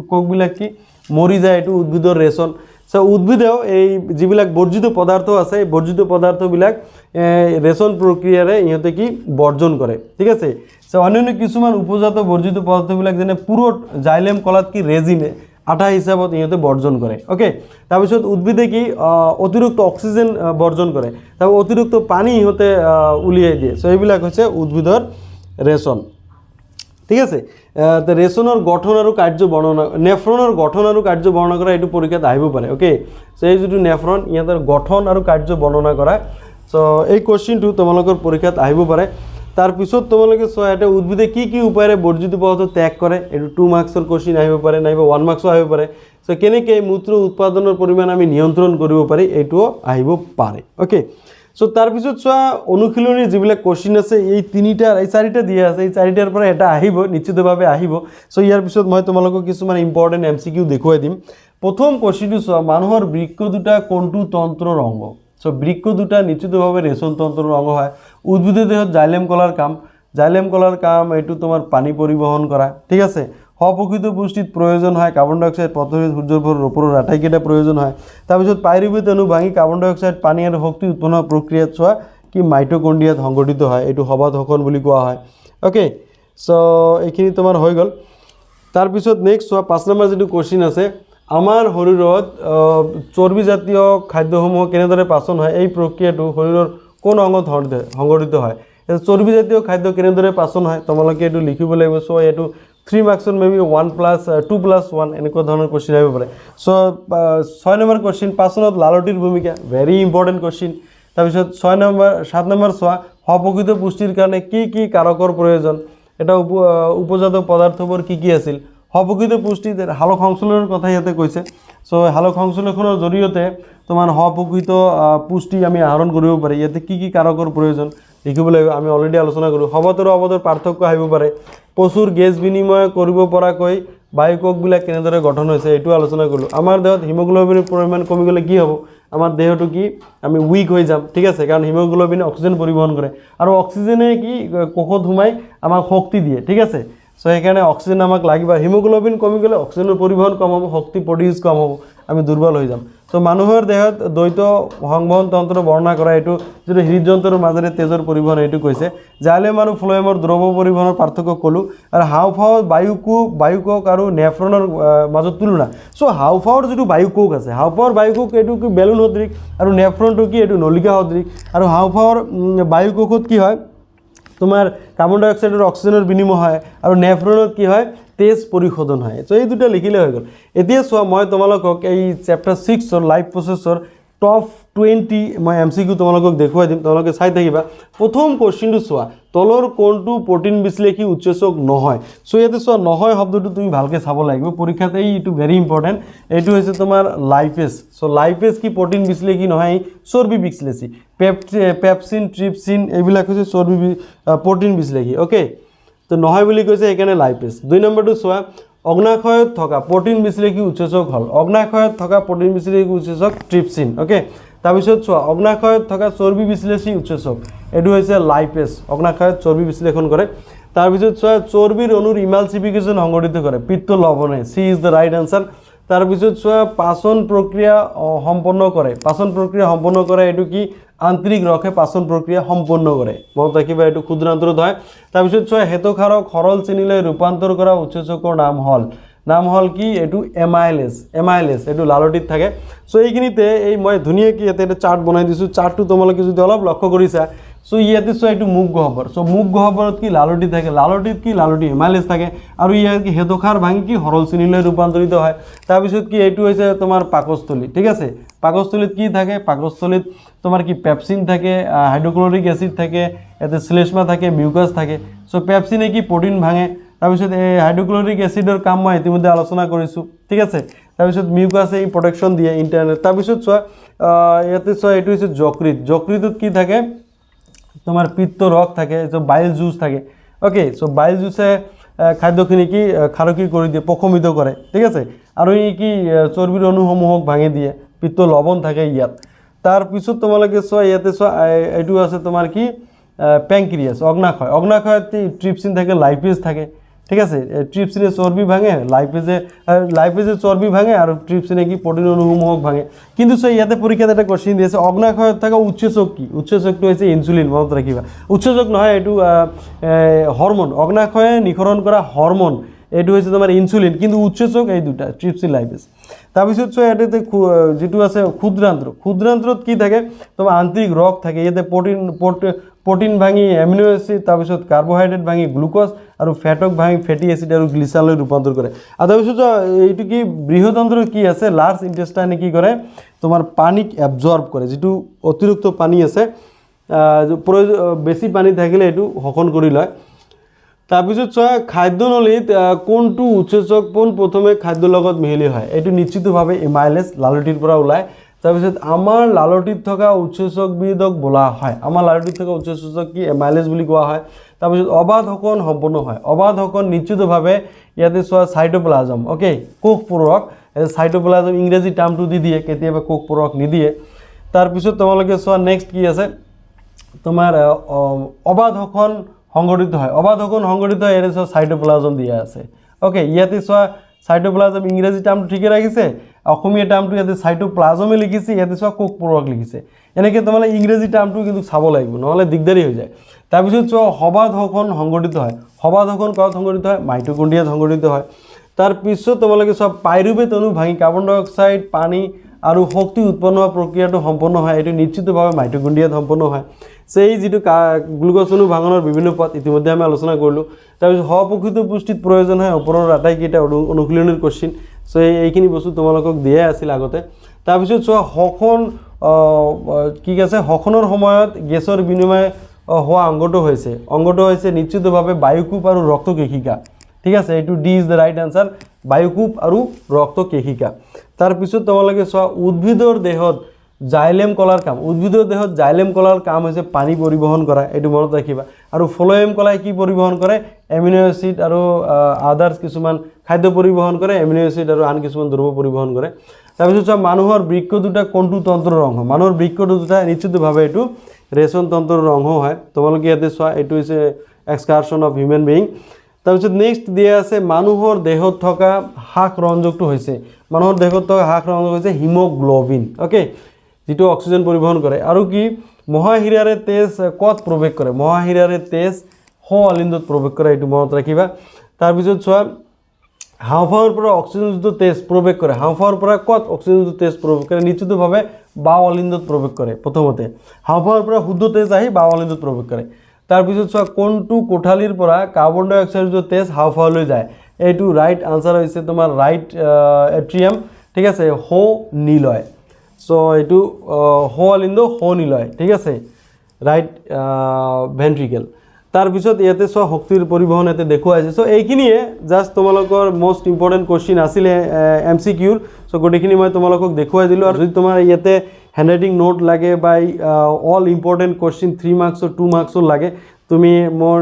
কোষবিলাক কি মৰি যায়, এইটো উদ্ভিদৰ ৰেচন। চ' উদ্ভিদেও এই যিবিলাক বৰ্জিত পদাৰ্থ আছে, এই বৰ্জিত পদাৰ্থবিলাক ৰেচন প্ৰক্ৰিয়াৰে ইহঁতে কি বৰ্জন কৰে। ঠিক আছে, চ' অন্যান্য কিছুমান উপজাত বৰ্জিত পদাৰ্থবিলাক যেনে পুৰঠ জাইলেম কলাত কি ৰেজিনে আঠা হিচাপত ইহঁতে বৰ্জন কৰে। অ'কে, তাৰপিছত উদ্ভিদে কি অতিৰিক্ত অক্সিজেন বৰ্জন কৰে, তাৰপৰা অতিৰিক্ত পানী ইহঁতে উলিয়াই দিয়ে। চ' এইবিলাক হৈছে উদ্ভিদৰ ৰেচন। ঠিক আছে, ৰেচনৰ গঠন আৰু কাৰ্য বৰ্ণনা, নেফ্ৰনৰ গঠন আৰু কাৰ্য বৰ্ণনা কৰা এইটো পৰীক্ষাত আহিব পাৰে। অ'কে, চ' এই যিটো নেফ্ৰন ইহঁতৰ গঠন আৰু কাৰ্য বৰ্ণনা কৰা, চ' এই কোৱেশ্চনটো তোমালোকৰ পৰীক্ষাত আহিব পাৰে। তাৰপিছত তোমালোকে চোৱা ইয়াতে উদ্ভিদে কি উপায়েৰে বৰ্জিত পদাৰ্থ ত্যাগ কৰে, এইটো 2 মাৰ্কছৰ কোৱেশ্চন আহিব পাৰে, নাইবা 1 মাৰ্কছো আহিব পাৰে। চ' কেনেকৈ মূত্ৰ উৎপাদনৰ পৰিমাণ আমি নিয়ন্ত্ৰণ কৰিব পাৰি, এইটোও আহিব পাৰে। অ'কে, চ' তাৰপিছত চোৱা অনুশীলনীৰ যিবিলাক কোৱেশ্চন আছে, এই 4টা দিয়া আছে, এই 4টাৰ পৰা এটা আহিব, নিশ্চিতভাৱে আহিব। চ' ইয়াৰ পিছত মই তোমালোকক কিছুমান ইম্পৰ্টেণ্ট MCQ দেখুৱাই দিম। প্ৰথম কোৱেশ্চনটো চোৱা, মানুহৰ বৃক্ক দুটা কোনটো তন্ত্ৰৰ অংগ? চ' বৃক্ক দুটা নিশ্চিতভাৱে ৰেচন তন্ত্ৰৰ অংগ হয়। উদ্ভিদৰ দেহত জাইলেম কলাৰ কাম এইটো তোমাৰ পানী পৰিবহণ কৰা। ঠিক আছে, সপ্ৰকৃত পুষ্টিত প্ৰয়োজন হয় কাৰ্বন ডাই অক্সাইড, পথৰিত সূৰ্যৰ পোহৰৰ ওপৰৰ আটাইকেইটা প্ৰয়োজন হয়। তাৰপিছত পাইৰুভেট অণু ভাঙি কাৰ্বন ডাই অক্সাইড, পানী আৰু শক্তি উৎপন্ন প্ৰক্ৰিয়াত চোৱা কি মাইটকণ্ড্ৰিয়াত সংঘটিত হয়, এইটো সবাতোষণ বুলি কোৱা হয়। অ'কে, চ' এইখিনি তোমাৰ হৈ গ'ল। তাৰপিছত নেক্সট চোৱা 5 নম্বৰ যিটো কোৱেশ্চন আছে, আমাৰ শৰীৰত চৰ্বিজাতীয় খাদ্যসমূহ কেনেদৰে পাচন হয় এই প্ৰক্ৰিয়াটো শৰীৰৰ কোন অংগত সংঘটিত হয় চৰ্বিজাতীয় খাদ্য কেনেদৰে পাচন হয় তোমালোকে এইটো লিখিব লাগিব চ' এইটো 3 মাৰ্কছৰ মেবি 1+2+1 এনেকুৱা ধৰণৰ কোৱেশ্চন আহিব পাৰে চ' 6 নম্বৰ কোৱেশ্চন পাচনত লালটিৰ ভূমিকা ভেৰি ইম্পৰ্টেণ্ট কোৱেশ্চন তাৰপিছত 7 নম্বৰ চোৱা সপকৃত পুষ্টিৰ কাৰণে কি কাৰকৰ প্ৰয়োজন এটা উপজাত পদাৰ্থবোৰ কি আছিল সপকৃত পুষ্টি হালক সংশ্লেষণৰ কথা ইয়াতে কৈছে চ' হালক সংশ্লেষণৰ জৰিয়তে তোমাৰ সপকৃত পুষ্টি আমি আহৰণ কৰিব পাৰি ইয়াতে কি কাৰকৰ প্ৰয়োজন লিখিব লাগিব আমি অলৰেডি আলোচনা কৰোঁ সবত আৰু অবতৰ পাৰ্থক্য আহিব পাৰে প্ৰচুৰ গেছ বিনিময় কৰিব পৰাকৈ বায়ুকোষবিলাক কেনেদৰে গঠন হৈছে এইটো আলোচনা কৰিলোঁ আমাৰ দেহত হিমোগ্লোবিনৰ পৰিমাণ কমি গ'লে কি হ'ব আমাৰ দেহটো কি আমি উইক হৈ যাম ঠিক আছে কাৰণ হিমোগ্লোবিনে অক্সিজেন পৰিবহন কৰে আৰু অক্সিজেনে কি কোষত সোমাই আমাক শক্তি দিয়ে ঠিক আছে সো সেইকাৰণে অক্সিজেন আমাক লাগিব হিমোগ্লোবিন কমি গ'লে অক্সিজেনৰ পৰিবহন কম হ'ব শক্তি প্ৰডিউস কম হ'ব আমি দুৰ্বল হৈ যাম তো মানুহৰ দেহত দ্বৈত সংবহন তন্ত্ৰ বৰ্ণনা কৰা এইটো যেটো হৃদযন্ত্ৰৰ মাজেৰে তেজৰ পৰিবহন এইটো কৈছে জাইলেম আৰু ফ্লোয়েমৰ দ্ৰৱ পৰিবহনৰ পাৰ্থক্য কলো আৰু হাওফাওৰ বায়ুকোষ আৰু নেফ্ৰনৰ মাজত তুলনা সো হাওফাওৰ যেটো বায়ুকোষ আছে হাওফাওৰ বায়ুকোষ এইটো কি বেলুন সদৃশ আৰু নেফ্ৰনটো কি এইটো নলিকা সদৃশ আৰু হাওফাওৰ বায়ুকোষত কি হয় তোমাৰ কাৰ্বন ডাই অক্সাইডৰ অক্সিজেনৰ বিনিময় হয় আৰু নেফ্ৰনত কি হয় তেজ পৰিশোধন হয় তো এই দুটা লিখিলে হৈ গ'ল এতিয়া চোৱা মই তোমালোকক এই চ্যাপ্টাৰ 6 ৰ লাইফ প্ৰসেছৰ টপ 20 মই এমসিকিউ তোমালোকক দেখুৱাই দিম তোমালোকে চাই থাকিবা প্ৰথম কোশ্চেনটো চোৱা তলৰ কোনটো প্ৰটিন বিশ্লেষী উৎসেচক নহয় সো ইয়াতে চোৱা নহয় শব্দটো তুমি ভালকে চাব লাগিব পৰীক্ষাতে এইটো ভেৰি ইম্পৰ্টেন্ট এইটো হৈছে তোমাৰ লাইপেজ সো লাইপেজ কি প্ৰটিন বিশ্লেষী নহয় চৰ্বি বিশ্লেষী পেপচিন ট্ৰিপচিন এইবিলাক হৈছে চৰ্বি প্ৰটিন বিশ্লেষী ওকে তো নহয় বুলি কৈছে এখানে লাইপেজ 2 নম্বৰটো চোৱা অগ্নাশয়ত থকা প্ৰটিন বিশ্লেষী উৎসেচক হল অগ্নাশয়ত থকা প্ৰটিন বিশ্লেষী উৎসেচক ট্ৰিপচিন ওকে তাৰপিছত চোৱা অগ্নাশয়ত থকা চৰ্বি বিশ্লেষী উৎসেচক এটো হৈছে লাইপেজ অগ্নাশয়ত চৰ্বি বিশ্লেষণ কৰে তাৰপিছত চোৱা চৰ্বিৰ অণুৰ ইমালসিফিকেশন সংঘটিত কৰে পিত্ত লৱণে সি ইজ দ্য ৰাইট আনসাৰ তাৰপিছত চোৱা পাচন প্ৰক্ৰিয়া সম্পন্ন কৰে এটো কি আন্তৰিক ৰসে পাচন প্ৰক্ৰিয়া সম্পন্ন কৰে মনত ৰাখিবা এটো ক্ষুদ্ৰান্তৰত হয় তাৰপিছত চোৱা হেতক্ষাৰক সৰল চেনিলৈ ৰূপান্তৰ কৰা উৎসেচকৰ নাম হল কি এটো এমাইলেজ এটো লালটিত থাকে সো এইখিনিতে এই মই ধুনীয়াকৈ ইয়াতে এটা চাৰ্ট বনাই দিছো চাৰ্টটো তোমালোকে যদি অলপ লক্ষ্য কৰিছা সো ইয়াতে চোৱা এটো মুখ গহ্বৰ সো মুখ গহ্বৰত কি লালটি থাকে লালটি এমাইলেজ থাকে আৰু ইয়াৰ কি হেতক্ষাৰ ভাঙি কি সৰল চেনিলৈ ৰূপান্তৰিত হয় তাৰপিছত কি এইটো হৈছে তোমাৰ পাকস্থলী ঠিক আছে পাকস্থলীত কি থাকে পাকস্থলীত তোমাৰ কি পেপচিন থাকে হাইড্ৰোক্লোৰিক এসিড থাকে এতে শ্লেষ্মা থাকে মিউকাস থাকে সো পেপচিনে কি প্ৰটিন ভাঙে তাৰপিছত এই হাইড্ৰোক্লোৰিক এসিডৰ কাম মই ইতিমধ্যে আলোচনা কৰিছো ঠিক আছে তাৰপিছত মিউকাসে এই প্ৰটেকশন দিয়ে ইন্টাৰনেট তাৰপিছত চোৱা ইয়াতে চোৱা এইটো হৈছে যকৃতত কি থাকে তোমার পিত্ত রক থাকে যে বাইল জুস থাকে ওকে সো বাইল জুসে খাদ্যখিনি কি ক্ষারকীয় করে দিয়ে প্রশমিত করে ঠিক আছে আর এই কি চর্বির অণুসমূহক ভাঙি দিয়ে পিত্ত লবণ থাকে ইয়াত তার পিছত তোমালোকে চোৱা ইয়াতে চোৱা এইটো আছে তোমাৰ কি প্যাঙ্ক্রিয়াস অগ্নাশয়ত ট্রিপসিন থাকে লাইপেজ থাকে ঠিক আছে ট্রিপসিনে চর্বি ভাঙে লাইপেজে চর্বি ভাঙে আর ট্রিপসিনে কি প্রোটিন অণুসমূহক ভাঙে কিন্তু চোৱা ইয়াতে পরীক্ষাতে একটা কোশ্চেন দিয়েছে অগ্নাশয়ত থাকা উৎসেচক কি উৎসেচকটো হৈছে ইনসুলিন মনত ৰাখিবা উৎসেচক নহয় এটো হৰমোন অগ্নাশয়ে নিঃসৰণ কৰা হৰমোন এটো হৈছে তোমাৰ ইনসুলিন কিন্তু উৎসেচক এই দুটা ট্ৰিপসিন লাইপেজ তাৰপিছত চোৱা এটাতে যেটো আছে ক্ষুদ্ৰান্তৰত কি থাকে তোমাৰ আন্তৰিক ৰস থাকে ইয়াতে প্ৰটিন ভাঙি এমিনো এসিড তাৰপিছত কাৰ্বোহাইড্ৰেট ভাঙি গ্লুকোজ আৰু ফ্যাটক ভাঙি ফ্যাটি এসিড আৰু গ্লিসাৰলৈ ৰূপান্তৰ কৰে আৰু তাৰপিছত এইটো কি বৃহদন্ত্ৰত কি আছে লাৰ্জ ইন্টেষ্টাইনে কি কৰে তোমাৰ পানীক এবজৰ্ব কৰে যেটো অতিৰিক্ত পানী আছে বেছি পানী থাকিলে এটো শোষণ কৰি লয় তাৰপিছত চোৱা খাদ্যনলীত কোনটো উৎসেচক প্ৰথমে খাদ্যৰ লগত মিহলি হয় এটো নিশ্চিতভাৱে এমাইলেজ লালটিৰ পৰা ওলায় তাৰপিছত আমাৰ লালটিত থকা উৎসেচকবিদক বোলা হয় আমাৰ লালটিত থকা উৎসেচক কি এমাইলেজ বুলি কোৱা হয় তাৰপিছত অবাধ শোষণ সম্পন্ন হয় অবাধ শোষণ নিশ্চিতভাৱে ইয়াতে চোৱা সাইটোপ্লাজম ওকে কোষ পূৰক সাইটোপ্লাজম ইংৰাজী টাৰ্মটো দি দিয়ে কেতিয়াবা কোষ পূৰক নিদিয়ে তাৰপিছত তোমালোকে চোৱা নেক্সট কি আছে তোমাৰ অবাধ শোষণ সংঘটিত হয় এৰ সাইটোপ্লাজম দিয়া আছে ওকে ইয়াতে চোৱা সাইটোপ্লাজম ইংৰাজী টাৰ্মটো ঠিকে ৰাখিছে অসমীয়া টাৰ্মটো ইয়াতে সাইটোপ্লাজমে লিখিছে ইয়াতে চোৱা কোষ পূৰক লিখিছে এনেকে তোমালে ইংৰাজী টাৰ্মটো কিন্তু চাব লাগিব নহলে দিগদাৰি হৈ যায় তাৰপিছত চোৱা অবাধ শোষণ সংঘটিত হয় অবাধ শোষণ ক'ত সংঘটিত হয় মাইটোকন্ড্ৰিয়াত সংঘটিত হয় তাৰ পিছত তোমালোকে সব পাইৰুভেট অণু ভাঙি কাৰ্বন ডাই অক্সাইড পানী আৰু শক্তি উৎপন্ন হোৱা প্ৰক্ৰিয়াটো সম্পন্ন হয় এটো নিশ্চিতভাৱে মাইটোকন্ড্ৰিয়াত সম্পন্ন হয় সেই যেটো গ্লুকোজ অণু ভাঙনৰ বিভিন্ন পথ ইতিমধ্যে আমি আলোচনা কৰিলো তাৰ পিছত সহপ্ৰকৃত পুষ্টিত প্ৰয়োজন হয় ওপৰৰ আটাইকেইটা অনুশীলনীৰ কোশ্চিন সো এইখিনি বস্তু তোমালোকক দিয়া আছিল আগতে তাৰ পিছত চোৱা হখন কি আছে হখনৰ সময়ত গেছৰ বিনিময় হোৱা অংগটো হৈছে নিশ্চিতভাৱে বায়ুকূপ আৰু ৰক্তকেশিকা ঠিক আছে এটো D is the right answer বায়ুকূপ আৰু ৰক্তকেশিকা তাৰ পিছত তোমালোকে চোৱা উদ্ভিদৰ দেহত জাইলেম কলাৰ কাম হৈছে পানী পৰিবহন কৰা এটো মনত ৰাখিবা আৰু ফ্লোএম কলাই কি পৰিবহন কৰে এমিনো এসিড আৰু আদাৰ্স কিছুমান খাদ্য পৰিবহন কৰে এমিনো এসিড আৰু আন কিছুমান দ্ৰব্য পৰিবহন কৰে তাৰ পিছত চোৱা মানুহৰ বৃক্ক দুটা কোনটো তন্ত্ৰৰ অংশ মানুহৰ বৃক্ক দুটা নিশ্চিতভাৱে এটো ৰেচন তন্ত্ৰৰ অংশ হয় তোমালোকে ইয়াতে চোৱা এটো হৈছে এক্সকাৰশন অফ হিউম্যান বিং তাৰ পিছত নেক্সট দিয়া আছে মানুহৰ দেহত থকা হাক ৰঞ্জকটো হৈছে মানুহৰ দেহত থকা হাক ৰঞ্জক হৈছে হিমোগ্লোবিন ওকে যেটো অক্সিজেন পৰিবহন কৰে আৰু কি মহাহিৰাৰে তেজ কত প্ৰৱেশ কৰে মহাহিৰাৰে তেজ হ অলিন্দত প্ৰৱেশ কৰে এটো মনত ৰাখিবা তাৰ পিছত চোৱা হাওঁফাওঁৰ পৰা অক্সিজেনযুক্ত তেজ প্ৰৱেশ কৰে হাওঁফাওঁৰ পৰা কত অক্সিজেনযুক্ত তেজ প্ৰৱেশ কৰে নিশ্চিতভাৱে বাও অলিন্দত প্ৰৱেশ কৰে প্ৰথমতে হাওঁফাওঁৰ পৰা শুদ্ধ তেজ আহি বাও অলিন্দত প্ৰৱেশ কৰে তাৰ পিছত চোৱা কোনটো কোঠালিৰ পৰা কাৰ্বন ডাই অক্সাইডযুক্ত তেজ হাওঁফাওঁলৈ যায় এইটো ৰাইট আনসাৰ হৈছে তোমাৰ ৰাইট এট্ৰিয়াম ঠিক আছে হো নিলয় সো এইটো হো অলিন্দ হো নিলয় ঠিক আছে রাইট ভেন্ট্রিকেল তার পিছত ইয়াতে সব শক্তির পরিবহন এতে দেখুৱাইছে সো এইখিনিয়ে জাস্ট তোমালোকৰ মোস্ট ইম্পৰ্টেন্ট কোশ্চিন আছিলে এমসিকিউৰ সো গোটেইখিনি মই তোমালোকক দেখুৱাই দিলো আৰু যদি তোমাৰ ইয়াতে হ্যান্ডৰাইটিং নোট লাগে বা all important question 3 marks 2 marks লাগে তুমি মোৰ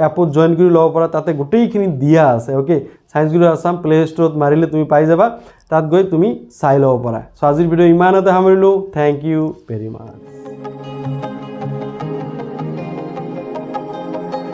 এপত জয়েন কৰি লব পাৰা তাতে গোটেইখিনি দিয়া আছে ওকে সায়েন্স গুৰু আসাম প্লে ষ্টৰত মাৰিলে তুমি পাই যাবা তাত গৈ তুমি চাই লব পাৰা সো আজিৰ ভিডিও ইমানতে সামৰিলো থ্যাংক ইউ ভেৰি মাচ